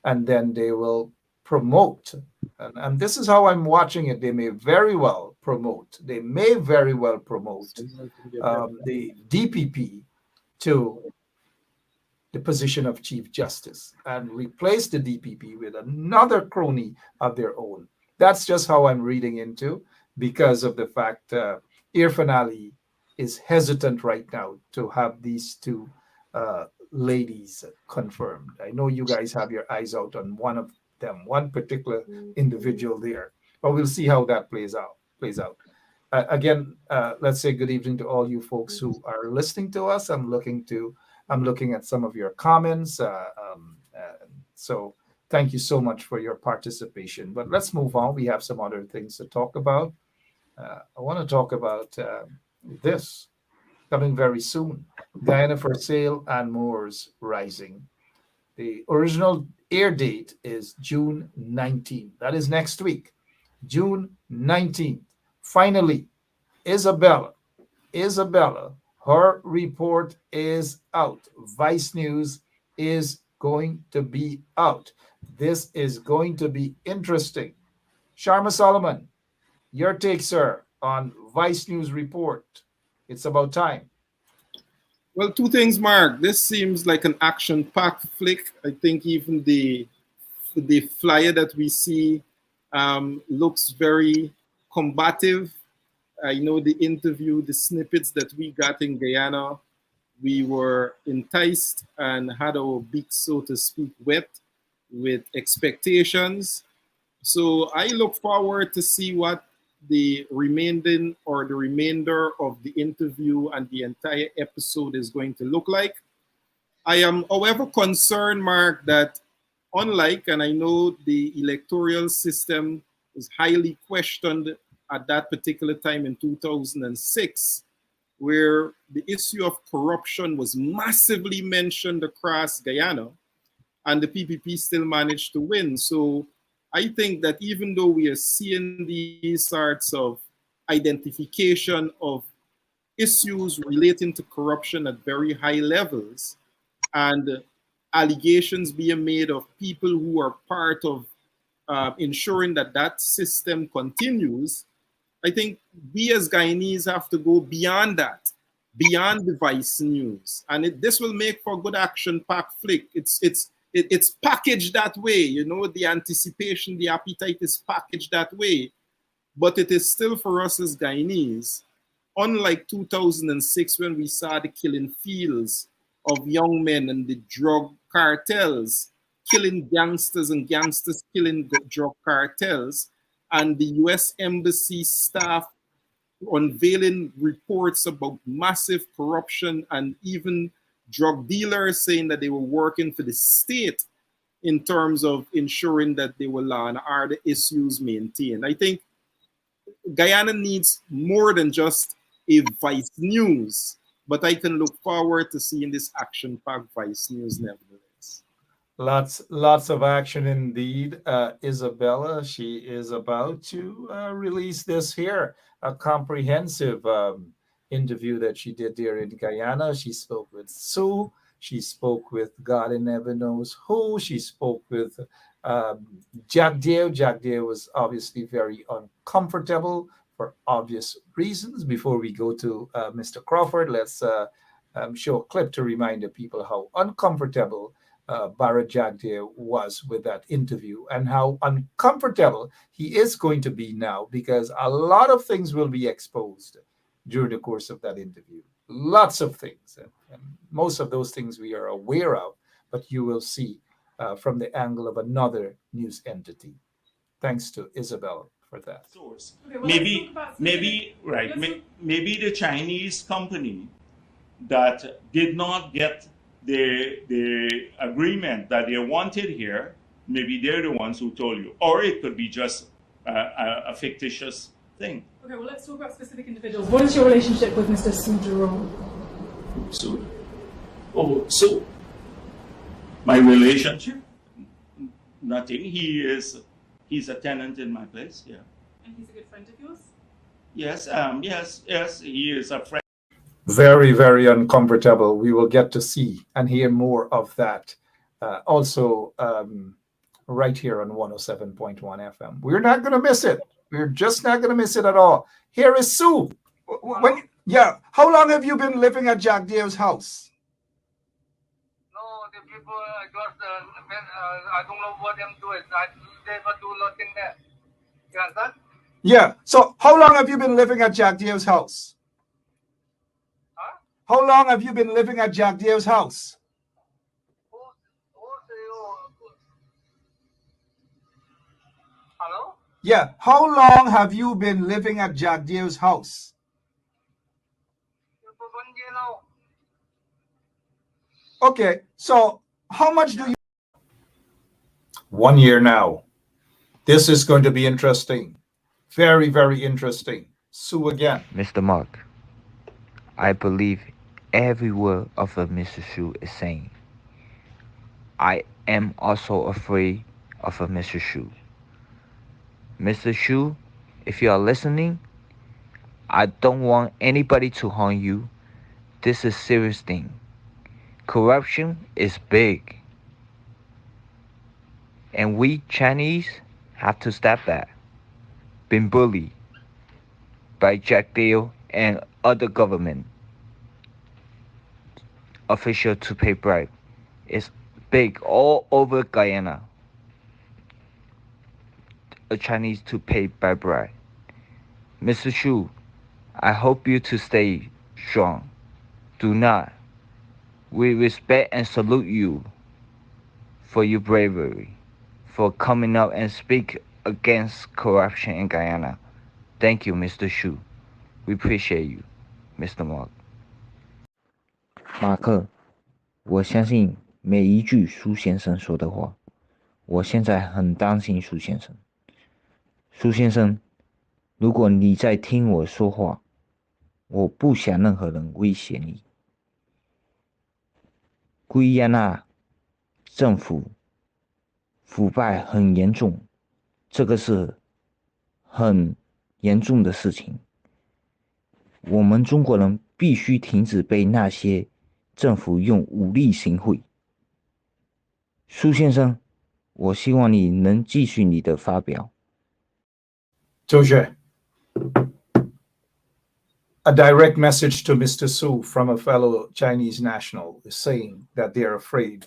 and then they will promote. And this is how I'm watching it. They may very well promote. They may very well promote the DPP to the position of Chief Justice and replace the DPP with another crony of their own. That's just how I'm reading into, because of the fact Irfan Ali is hesitant right now to have these two ladies confirmed. I know you guys have your eyes out on one of them, one particular individual there, but we'll see how that plays out. Again, let's say good evening to all you folks who are listening to us. I'm looking at some of your comments. So thank you so much for your participation. But let's move on. We have some other things to talk about. I want to talk about this coming very soon. Guyana for sale and Moors rising. The original air date is June 19th. That is next week, June 19th. Finally, Isabella, her report is out. Vice News is going to be out. This is going to be interesting. Sharma Solomon, your take, sir, on Vice News report. It's about time. Well, two things, Mark. This seems like an action-packed flick. I think even the flyer that we see looks very combative. I know the interview, the snippets that we got in Guyana, we were enticed and had our beaks, so to speak, wet with expectations. So I look forward to see what the remainder of the interview and the entire episode is going to look like. I am, however, concerned, Mark, that unlike, and I know the electoral system was highly questioned at that particular time in 2006, where the issue of corruption was massively mentioned across Guyana, and the PPP still managed to win. So I think that even though we are seeing these sorts of identification of issues relating to corruption at very high levels, and allegations being made of people who are part of ensuring that that system continues, I think we as Guyanese have to go beyond that, beyond the Vice News, and this will make for a good action-packed flick. It's packaged that way, you know. The anticipation, the appetite is packaged that way, but it is still for us as Guyanese. Unlike 2006, when we saw the killing fields of young men and the drug cartels killing gangsters and gangsters killing drug cartels, and the US Embassy staff unveiling reports about massive corruption and even drug dealers saying that they were working for the state in terms of ensuring that they were law and order issues maintained. I think Guyana needs more than just a Vice News. But I can look forward to seeing this action-packed Vice News nevertheless. Lots of action indeed. Isabella, she is about to release this here, a comprehensive interview that she did there in Guyana. She spoke with Sue. She spoke with God and Never Knows Who. She spoke with Jack Dale. Jack Dale was obviously very uncomfortable for obvious reasons. Before we go to Mr. Crawford, let's show a clip to remind the people how uncomfortable Barrett Jagdeo was with that interview and how uncomfortable he is going to be now, because a lot of things will be exposed during the course of that interview. Lots of things. And most of those things we are aware of, but you will see from the angle of another news entity. Thanks to Isabel for that. Source. Okay, well, maybe the Chinese company that did not get the agreement that they wanted here, maybe they're the ones who told you, or it could be just a fictitious thing. Okay, well, let's talk about specific individuals. What is your relationship with Mr. Su Jerome? So my relationship? Nothing. He's a tenant in my place. Yeah. And he's a good friend of yours? Yes. Yes. He is a friend. Very, very uncomfortable. We will get to see and hear more of that. Also, right here on 107.1 FM. We're not going to miss it. We're just not going to miss it at all. Here is Sue. How long have you been living at Jack Deo's house? No, the people just, I don't know what I'm doing. I never do nothing there. You understand? Yeah. So how long have you been living at Jack Deo's house? Huh? How long have you been living at Jack Deo's house? Hello? Yeah. How long have you been living at Jack Deo's house? For 1 year now. Okay. So how much do you... 1 year now. This is going to be interesting. Very, very interesting. Sue again. Mr. Mark, I believe every word of what Mr. Shu is saying. I am also afraid of Mr. Shu. Mr. Shu, if you are listening, I don't want anybody to harm you. This is a serious thing. Corruption is big. And we Chinese have to stop that. Been bullied by Jack Dale and other government official to pay bribe. It's big all over Guyana. A Chinese to pay by bribe. Mr. Shu, I hope you to stay strong. Do not. We respect and salute you for your bravery, for coming up and speak against corruption in Guyana. Thank you, Mr. Shu. We appreciate you, Mr. Mark. 马克，我相信每一句苏先生说的话。我现在很担心苏先生。苏先生，如果你在听我说话，我不想任何人威胁你。圭亚那政府腐败很严重，这个是很严重的事情。我们中国人必须停止被那些政府用武力行贿。苏先生，我希望你能继续你的发表。周学 A direct message to Mr. Su from a fellow Chinese national saying that they're afraid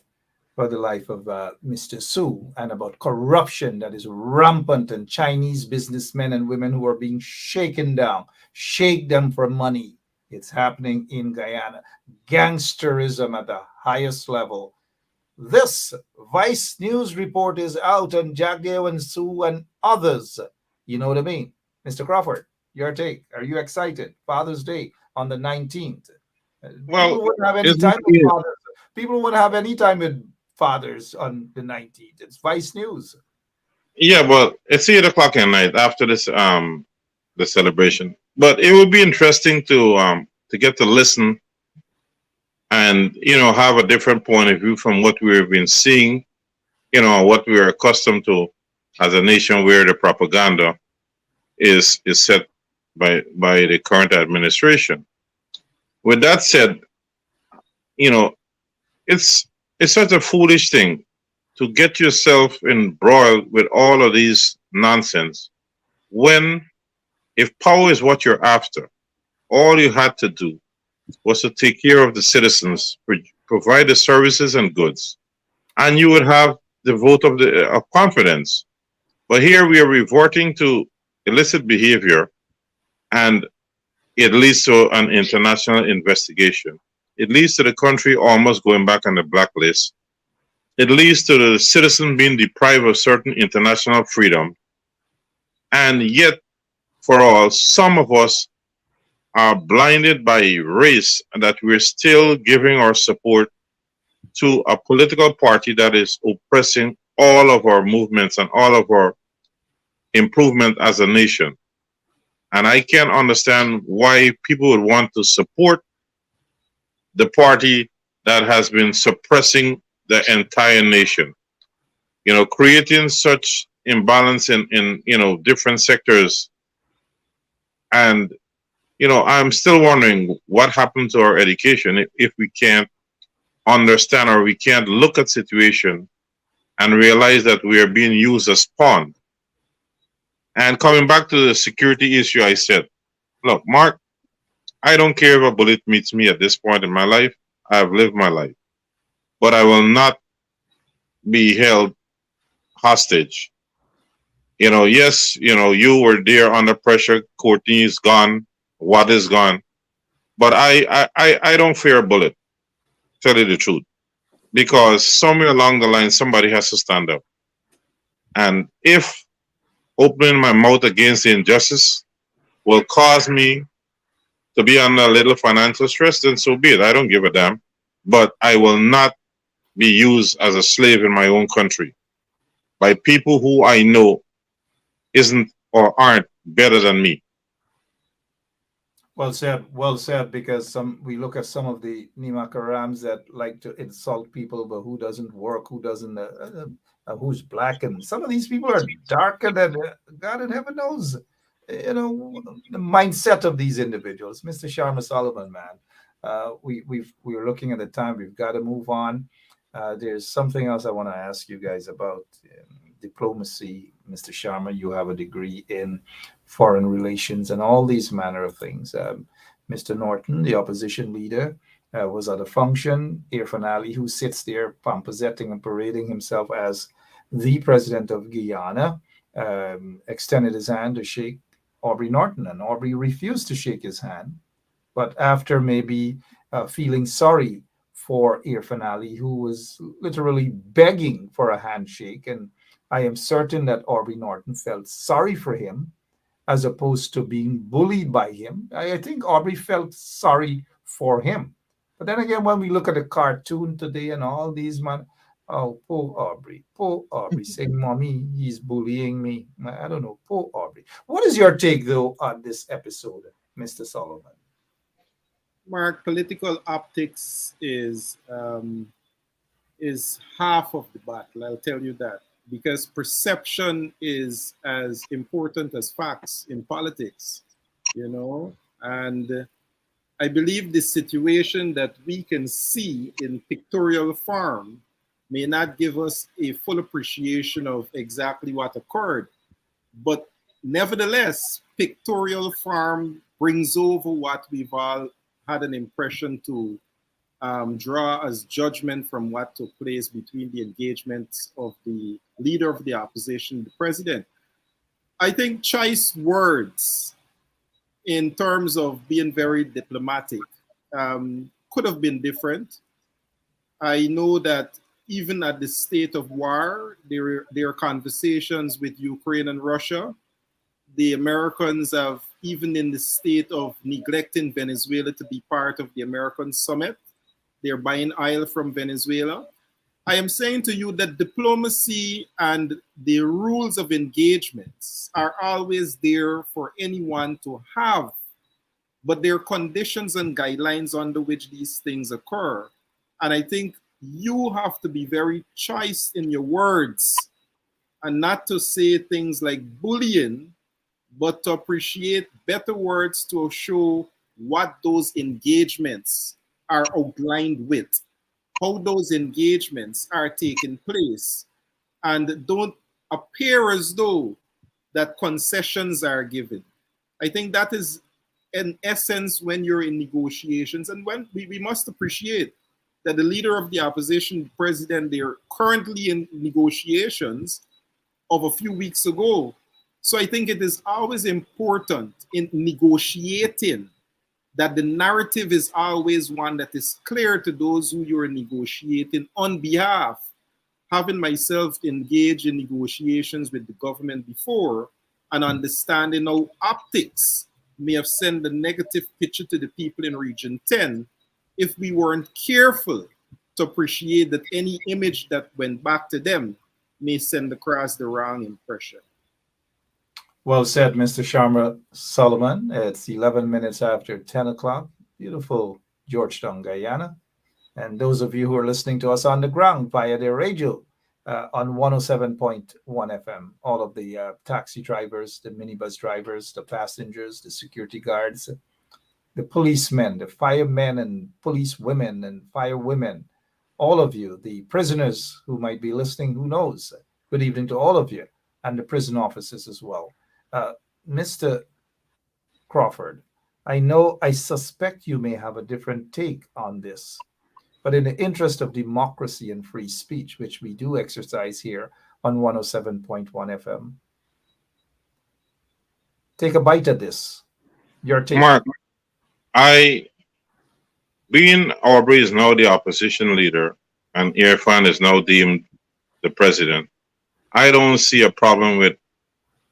for the life of Mr. Su and about corruption that is rampant and Chinese businessmen and women who are being shaken down, shake them for money. It's happening in Guyana. Gangsterism at the highest level. This Vice News report is out on Jagdeo and Su and others. You know what I mean? Mr. Crawford, your take. Are you excited? Father's Day on the 19th. Well, people wouldn't have any time with fathers. People wouldn't have any time with fathers on the 19th. It's Vice News. Yeah, but it's 8 o'clock at night after this the celebration. But it would be interesting to get to listen and have a different point of view from what we've been seeing, what we are accustomed to as a nation, where the propaganda is set by the current administration. With that said, you know, it's such a foolish thing to get yourself embroiled with all of these nonsense when, if power is what you're after, all you had to do was to take care of the citizens, provide the services and goods, and you would have the vote of confidence. But here we are reverting to illicit behavior, and it leads to an international investigation. It leads to the country almost going back on the blacklist. It leads to the citizen being deprived of certain international freedom. And yet, for all, some of us are blinded by race, and that we're still giving our support to a political party that is oppressing all of our movements and all of our improvement as a nation. And I can't understand why people would want to support the party that has been suppressing the entire nation. Creating such imbalance in different sectors. And I'm still wondering what happened to our education if we can't understand, or we can't look at situation and realize that we are being used as pawn. And coming back to the security issue, I said, look, Mark, I don't care if a bullet meets me at this point in my life. I have lived my life. But I will not be held hostage. Yes, you were there under pressure. Courtney is gone. What is gone? But I don't fear a bullet, tell you the truth. Because somewhere along the line, somebody has to stand up. And if opening my mouth against the injustice will cause me to be under a little financial stress, then so be it. I don't give a damn. But I will not be used as a slave in my own country by people who I know isn't or aren't better than me. Well said, because we look at some of the Nimakarams that like to insult people, but who doesn't work, who doesn't, who's black, and some of these people are darker than God in heaven knows. The mindset of these individuals. Mr. Sharma Solomon, man, we were looking at the time. We've got to move on. There's something else I want to ask you guys about diplomacy. Mr. Sharma, you have a degree in foreign relations and all these manner of things. Mr. Norton, the opposition leader, was at a function. Irfan Ali, who sits there pomposetting and parading himself as the president of Guyana, extended his hand to shake Aubrey Norton, and Aubrey refused to shake his hand. But after maybe feeling sorry for Irfan Ali, who was literally begging for a handshake, and I am certain that Aubrey Norton felt sorry for him as opposed to being bullied by him. I think Aubrey felt sorry for him. But then again, when we look at the cartoon today and all these oh, poor Aubrey, saying, Mommy, he's bullying me. I don't know, poor Aubrey. What is your take, though, on this episode, Mr. Solomon? Mark, political optics is half of the battle, I'll tell you that. Because perception is as important as facts in politics, and I believe the situation that we can see in pictorial form may not give us a full appreciation of exactly what occurred, but nevertheless, pictorial form brings over what we've all had an impression to draw as judgment from what took place between the engagements of the leader of the opposition, the president. I think choice words in terms of being very diplomatic could have been different. I know that even at the state of war, there are conversations with Ukraine and Russia. The Americans have, even in the state of neglecting Venezuela to be part of the American summit, they're buying oil from Venezuela. I am saying to you that diplomacy and the rules of engagements are always there for anyone to have but there are conditions and guidelines under which these things occur. And I think you have to be very choice in your words and not to say things like bullying, but to appreciate better words to show what those engagements are outlined with, how those engagements are taking place, and don't appear as though that concessions are given. I think that is, in essence, when you're in negotiations, and when we must appreciate that the leader of the opposition, the president, they're currently in negotiations of a few weeks ago. So I think it is always important in negotiating that the narrative is always one that is clear to those who you're negotiating on behalf. Having myself engaged in negotiations with the government before and understanding how optics may have sent a negative picture to the people in Region 10 if we weren't careful to appreciate that any image that went back to them may send across the wrong impression. Well said, Mr. Sharma Solomon. It's 11 minutes after 10 o'clock. Beautiful Georgetown, Guyana. And those of you who are listening to us on the ground via the radio on 107.1 FM, all of the taxi drivers, the minibus drivers, the passengers, the security guards, the policemen, the firemen and police women and firewomen, all of you, the prisoners who might be listening, who knows? Good evening to all of you, and the prison officers as well. Mr. Crawford, I suspect you may have a different take on this, but in the interest of democracy and free speech, which we do exercise here on 107.1 FM, take a bite at this. Your take. Mark, being Aubrey is now the opposition leader and Irfan is now deemed the president, I don't see a problem with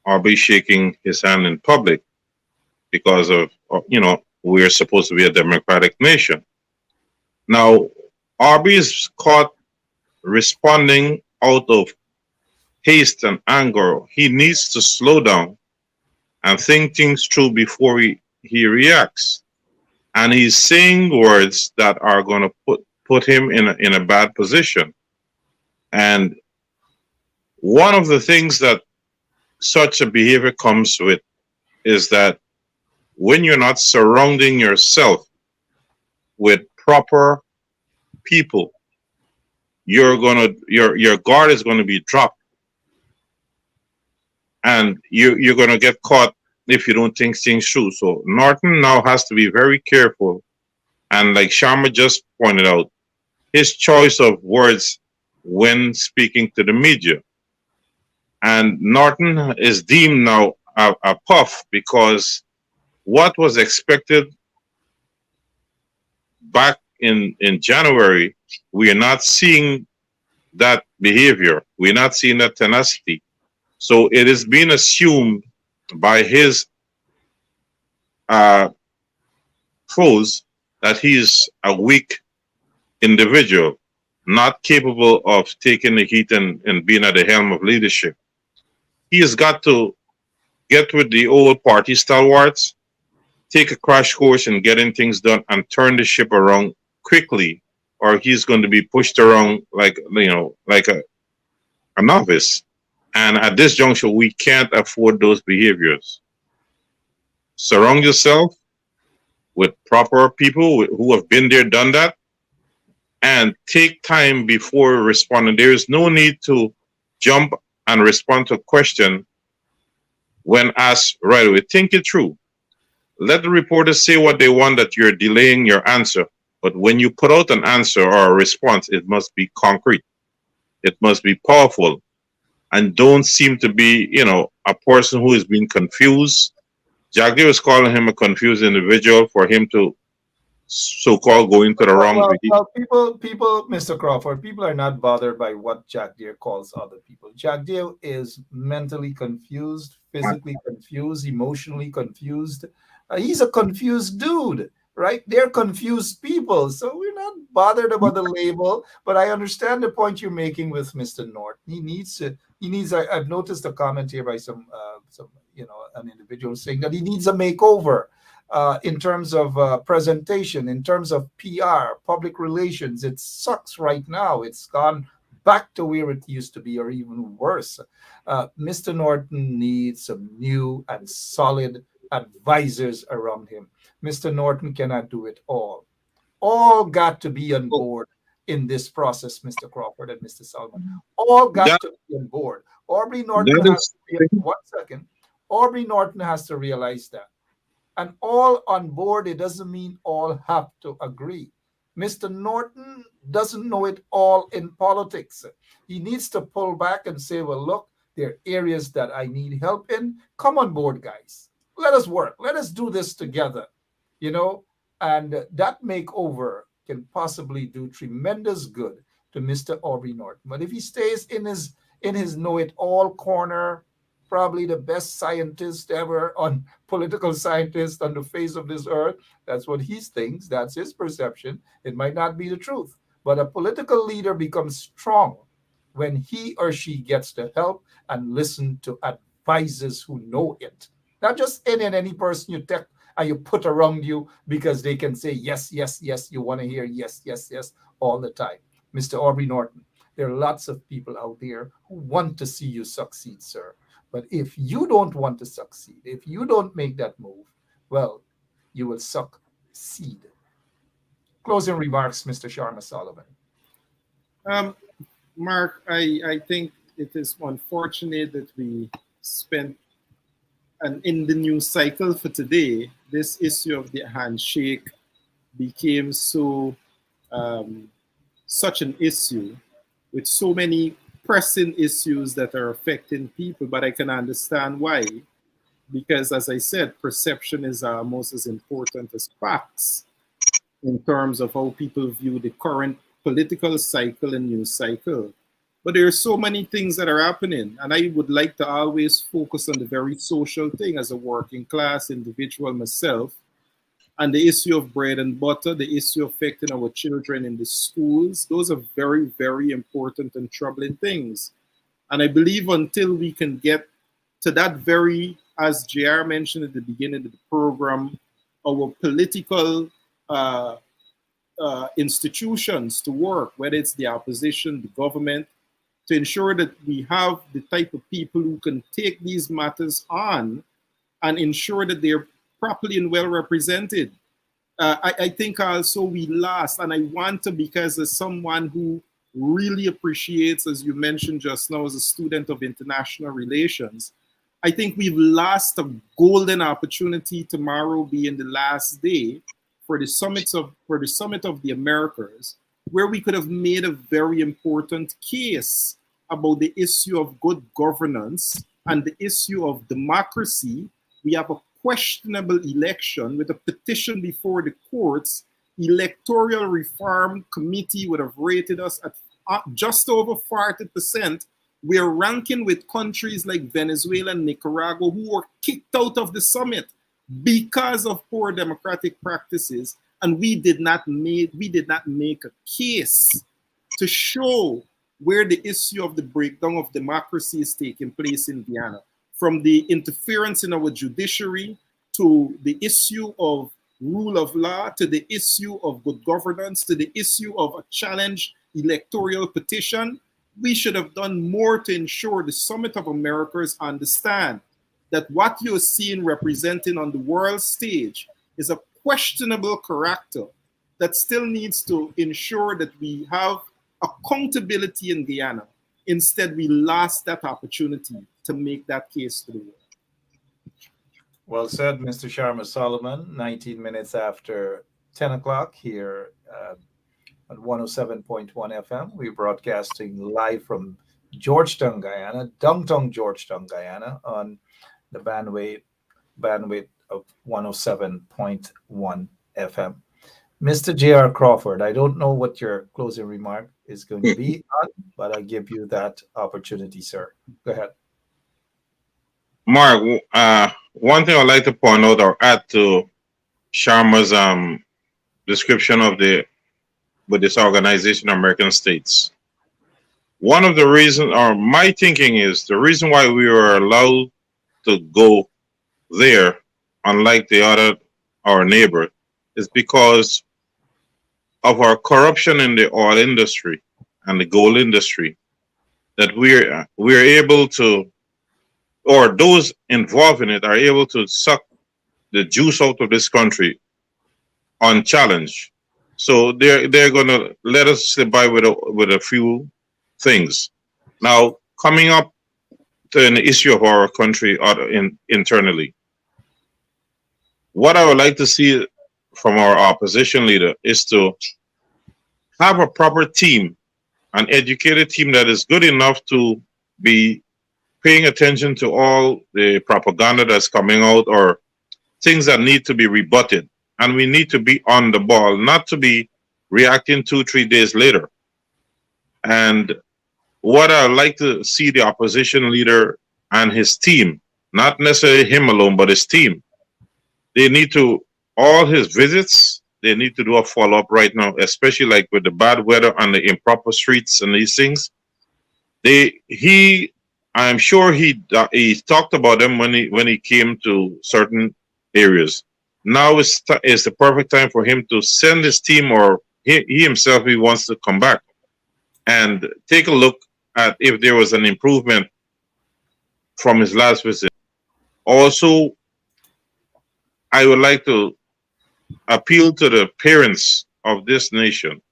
Aubrey shaking his hand in public because of, we're supposed to be a democratic nation. Now, Aubrey is caught responding out of haste and anger. He needs to slow down and think things through before he reacts. And he's saying words that are going to put him in a bad position. And one of the things that such a behavior comes with is that when you're not surrounding yourself with proper people, your guard is going to be dropped, and you're going to get caught if you don't think things through. So Norton now has to be very careful, and like Sharma just pointed out, his choice of words when speaking to the media. And Norton is deemed now a puff because what was expected back in January, we are not seeing that behavior. We're not seeing that tenacity. So it is being assumed by his foes that he's a weak individual, not capable of taking the heat and being at the helm of leadership. He has got to get with the old party stalwarts, take a crash course in getting things done, and turn the ship around quickly, or he's going to be pushed around like a novice. And at this juncture, we can't afford those behaviors. Surround yourself with proper people who have been there, done that, and take time before responding. There is no need to jump and respond to a question when asked right away. Think it through. Let the reporters say what they want, that you're delaying your answer. But when you put out an answer or a response, it must be concrete. It must be powerful. And don't seem to be, a person who is being confused. Jagdev was calling him a confused individual for him to so-called go into the wrong people, Mr. Crawford, people are not bothered by what Jack Deere calls other people. Jack Deere is mentally confused, physically confused, emotionally confused. He's a confused dude, right? They're confused people. So we're not bothered about the label, but I understand the point you're making with Mr. North. I've noticed a comment here by some an individual saying that he needs a makeover. in terms of presentation, in terms of PR, public relations. It sucks right now. It's gone back to where it used to be, or even worse. Mr. Norton needs some new and solid advisors around him. Mr. Norton cannot do it all got to be on Oh, board in this process, Mr. Crawford and Mr. Solomon. All got that to be on board. Aubrey Norton that has is to 1 second. Aubrey Norton has to realize that. And all on board, it doesn't mean all have to agree. Mr. Norton doesn't know it all in politics. He needs to pull back and say, well, look, there are areas that I need help in. Come on board, guys. Let us work. Let us do this together. You know, and that makeover can possibly do tremendous good to Mr. Aubrey Norton. But if he stays in his know-it-all corner, probably the best scientist ever on political scientist on the face of this earth, that's what he thinks, that's his perception. It might not be the truth. But a political leader becomes strong when he or she gets the help and listen to advisors who know it. Not just any person you take and you put around you because they can say yes, yes, yes. You want to hear yes, yes, yes all the time. Mr. Aubrey Norton, there are lots of people out there who want to see you succeed, sir. But if you don't want to succeed, if you don't make that move, well, you will succeed. Closing remarks, Mr. Sharma Solomon. Um, Mark, I think it is unfortunate that we spent and in the news cycle for today, this issue of the handshake became um, such an issue with so many pressing issues that are affecting people. But I can understand why, because as I said, perception is almost as important as facts in terms of how people view the current political cycle and news cycle. But there are so many things that are happening, and I would like to always focus on the very social thing as a working class individual myself, and the issue of bread and butter, the issue affecting our children in the schools. Those are very, very important and troubling things. And I believe until we can get to that very, as JR mentioned at the beginning of the program, our political institutions to work, whether it's the opposition, the government, to ensure that we have the type of people who can take these matters on and ensure that they're properly and well represented. I think also we lost, and I want to, because as someone who really appreciates, as you mentioned just now, as a student of international relations, I think we've lost a golden opportunity tomorrow being the last day for the summit of the Americas, where we could have made a very important case about the issue of good governance and the issue of democracy. We have a questionable election with a petition before the courts. Electoral Reform Committee would have rated us at just over 40%. We're ranking with countries like Venezuela and Nicaragua, who were kicked out of the summit because of poor democratic practices, and we did not make a case to show where the issue of the breakdown of democracy is taking place in Guyana, from the interference in our judiciary to the issue of rule of law, to the issue of good governance, to the issue of a challenge electoral petition. We should have done more to ensure the Summit of Americas understand that what you're seeing representing on the world stage is a questionable character that still needs to ensure that we have accountability in Guyana. Instead, we lost that opportunity to make that case to the world. Well said, Mr. Sharma Solomon. 19 minutes after 10 o'clock here on 107.1 FM. We're broadcasting live from Georgetown, Guyana, downtown Georgetown, Guyana, on the bandwidth of 107.1 FM. Mr. J.R. Crawford, I don't know what your closing remark is going to be on, but I give you that opportunity, sir. Go ahead. Mark, one thing I'd like to point out or add to Sharma's description of this organization, American States. One of the reasons, or my thinking is, the reason why we were allowed to go there, unlike the other our neighbor is because of our corruption in the oil industry and the gold industry, that we're able to, or those involved in it are able to suck the juice out of this country unchallenged. So they're gonna let us slip by with a few things. Now coming up to an issue of our country internally, what I would like to see from our opposition leader is to have a proper team, an educated team that is good enough to be paying attention to all the propaganda that's coming out or things that need to be rebutted. And we need to be on the ball, not to be reacting 2, 3 days later. And what I like to see the opposition leader and his team, not necessarily him alone, but his team, they need to, all his visits, they need to do a follow-up right now, especially like with the bad weather and the improper streets and these things. I'm sure he talked about them when he came to certain areas. Now is the perfect time for him to send his team, or he himself, he wants to come back and take a look at if there was an improvement from his last visit. Also, I would like to appeal to the parents of this nation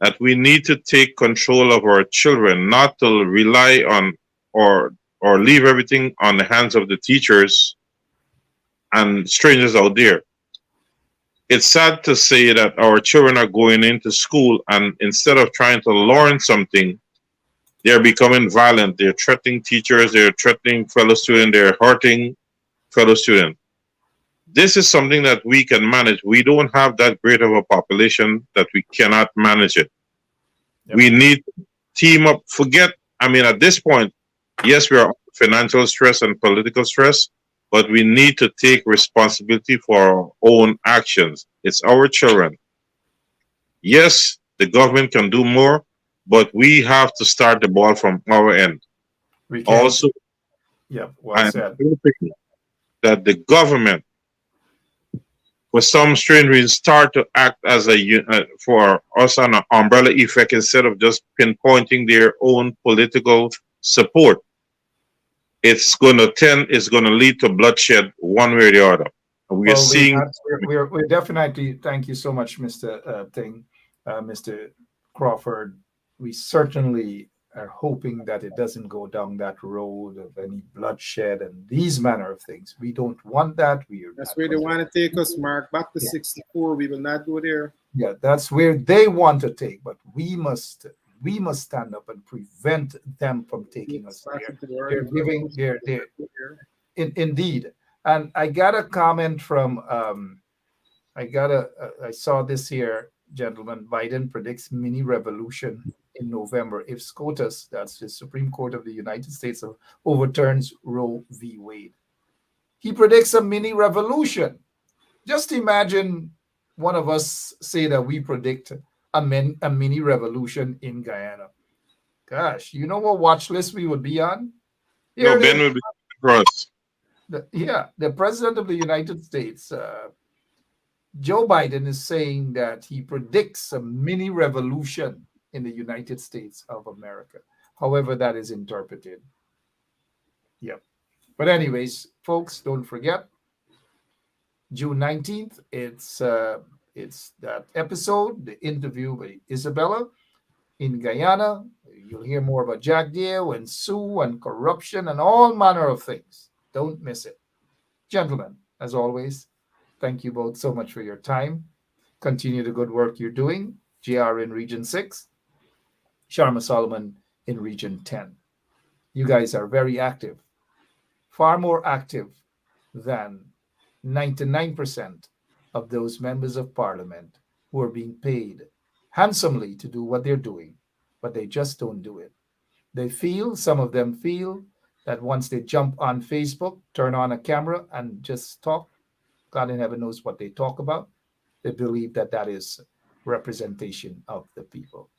that we need to take control of our children, not to rely on or leave everything on the hands of the teachers and strangers out there. It's sad to say that our children are going into school and instead of trying to learn something, they're becoming violent. They're threatening teachers, they're threatening fellow students, they're hurting fellow students. This is something that we can manage. We don't have that great of a population that we cannot manage it. Yep. We need to team up. At this point, yes, we are under financial stress and political stress, but we need to take responsibility for our own actions. It's our children. Yes, the government can do more, but we have to start the ball from our end. We can. Also, well said. That the government, for some strange reason, start to act as for us an umbrella effect instead of just pinpointing their own political support. It's going to lead to bloodshed one way or the other. We're definitely, thank you so much, Mr. Mr. Crawford. We certainly are hoping that it doesn't go down that road of any bloodshed and these manner of things. We don't want that. That's where they want to take us, Mark. Back to 64. We will not go there. Yeah, that's where they want to take, but we must stand up and prevent them from taking us there. Indeed. And I got a comment from I saw this here, gentlemen. Biden predicts mini revolution in November if SCOTUS, that's the Supreme Court of the United States, overturns Roe v. Wade. He predicts a mini revolution. Just imagine one of us say that we predict a mini revolution in Guyana. Gosh, you know what watch list we would be on? Ben would be across. The President of the United States, Joe Biden, is saying that he predicts a mini revolution in the United States of America. However that is interpreted. Yep. But anyways, folks, don't forget, June 19th, it's that episode, the interview with Isabella in Guyana. You'll hear more about Jack Deere and Sue and corruption and all manner of things. Don't miss it. Gentlemen, as always, thank you both so much for your time. Continue the good work you're doing. JR in Region 6, Sharma Solomon in Region 10. You guys are very active, far more active than 99% of those members of parliament who are being paid handsomely to do what they're doing, but they just don't do it. Some of them feel that once they jump on Facebook, turn on a camera and just talk, God in heaven knows what they talk about, they believe that that is representation of the people.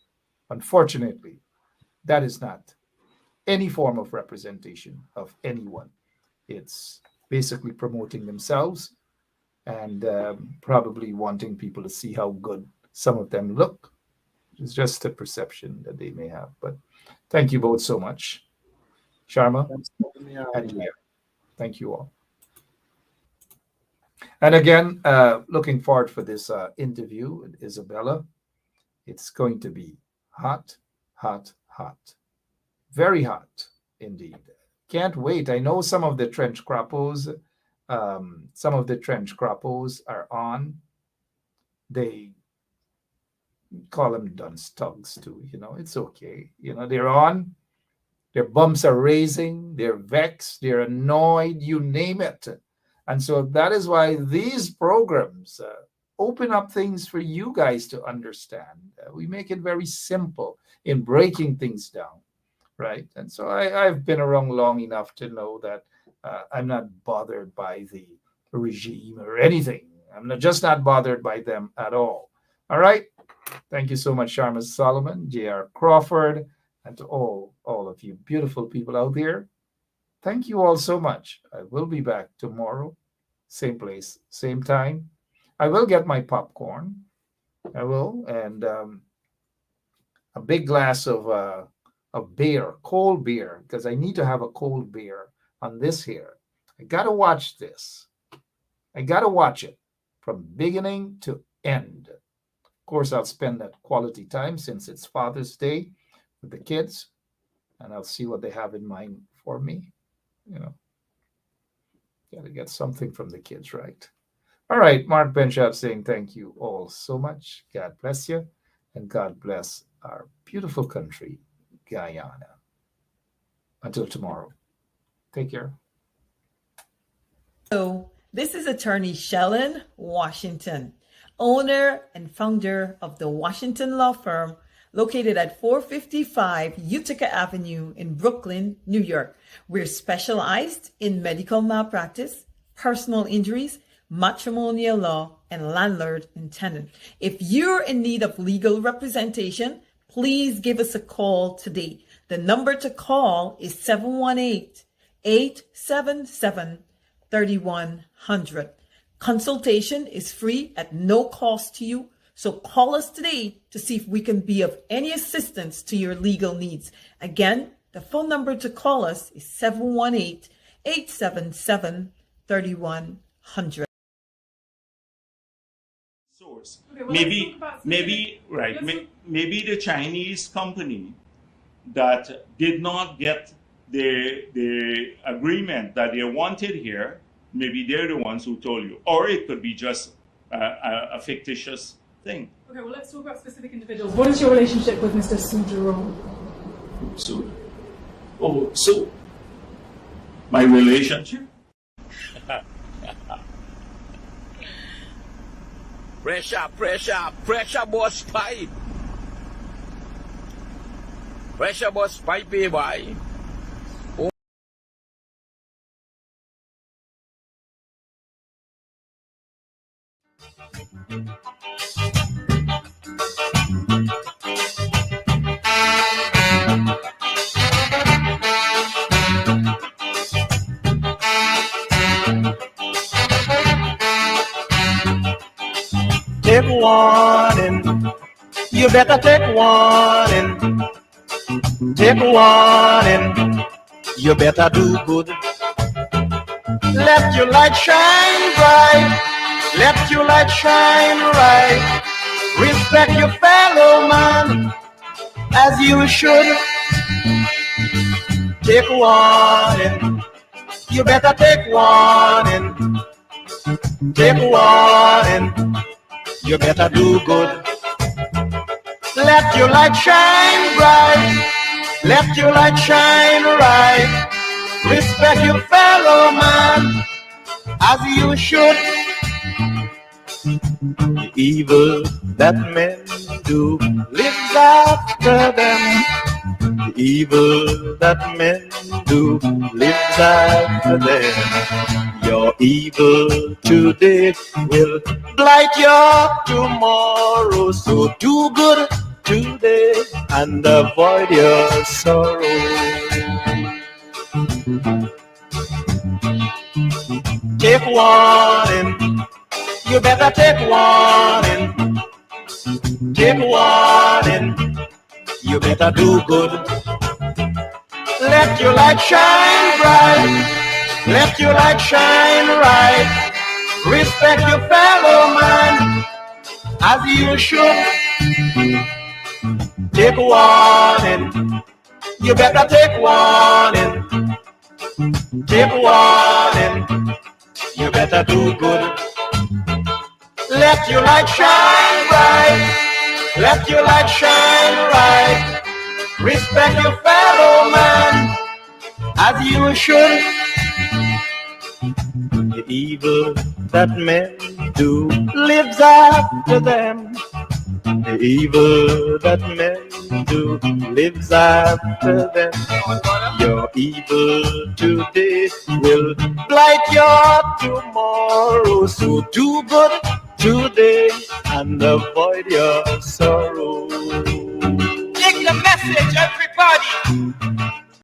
Unfortunately, that is not any form of representation of anyone. It's basically promoting themselves and probably wanting people to see how good some of them look. It's just a perception that they may have. But thank you both so much, Sharma Thanks for having me, and Leah. Thank you all. And again, looking forward for this interview with Isabella. It's going to be hot, hot, hot. Very hot indeed. Can't wait. I know some of the trench crappos, are on. They call them dunce tugs too. It's okay. They're on. Their bumps are raising. They're vexed. They're annoyed. You name it. And so that is why these programs open up things for you guys to understand. We make it very simple in breaking things down, right? And so I've been around long enough to know that I'm not bothered by the regime or anything. I'm just not bothered by them at all. All right. Thank you so much, Sharma Solomon, J.R. Crawford, and to all of you beautiful people out there. Thank you all so much. I will be back tomorrow, same place, same time. I will get my popcorn. I will, and a big glass of beer, cold beer, because I need to have a cold beer on this here. I gotta watch this. I gotta watch it from beginning to end. Of course, I'll spend that quality time since it's Father's Day with the kids, and I'll see what they have in mind for me. Gotta get something from the kids, right? All right, Mark Benschop saying thank you all so much. God bless you, and God bless our beautiful country, Guyana. Until tomorrow, take care. So, this is attorney Shellen Washington, owner and founder of the Washington Law Firm, located at 455 Utica Avenue in Brooklyn, New York. We're specialized in medical malpractice, personal injuries, matrimonial law, and landlord and tenant. If you're in need of legal representation, please give us a call today. The number to call is 718-877-3100. Consultation is free at no cost to you. So call us today to see if we can be of any assistance to your legal needs. Again, the phone number to call us is 718-877-3100. Source. Okay, well, let's talk about specific- Maybe the Chinese company that did not get the agreement that they wanted here, maybe they're the ones who told you, or it could be just a fictitious thing. Okay, well, let's talk about specific individuals. What is your relationship with Mr. Su Jerome? So my relationship? Pressure boss pipe. Pressure boss pipe, baby. Take warning, you better take warning. Take warning, you better do good. Let your light shine bright, let your light shine right. Respect your fellow man as you should. Take warning, you better take warning. Take warning, you better do good. Let your light shine bright, let your light shine right. Respect your fellow man as you should. The evil that men do lives after them. The evil that men do lives after them. Your evil today will blight your tomorrow. So do good today and avoid your sorrow. Take warning, You better take warning. Take warning. You better do good. Let your light shine bright. Let your light shine bright. Respect your fellow man as you should. Take warning. You better take warning. Take warning. You better do good. Let your light shine bright. Let your light shine bright. Respect your fellow man as you should. The evil that men do lives after them. The evil that men do lives after them. Your evil today will blight your tomorrow. So do good today and avoid your sorrow. Take the message, everybody.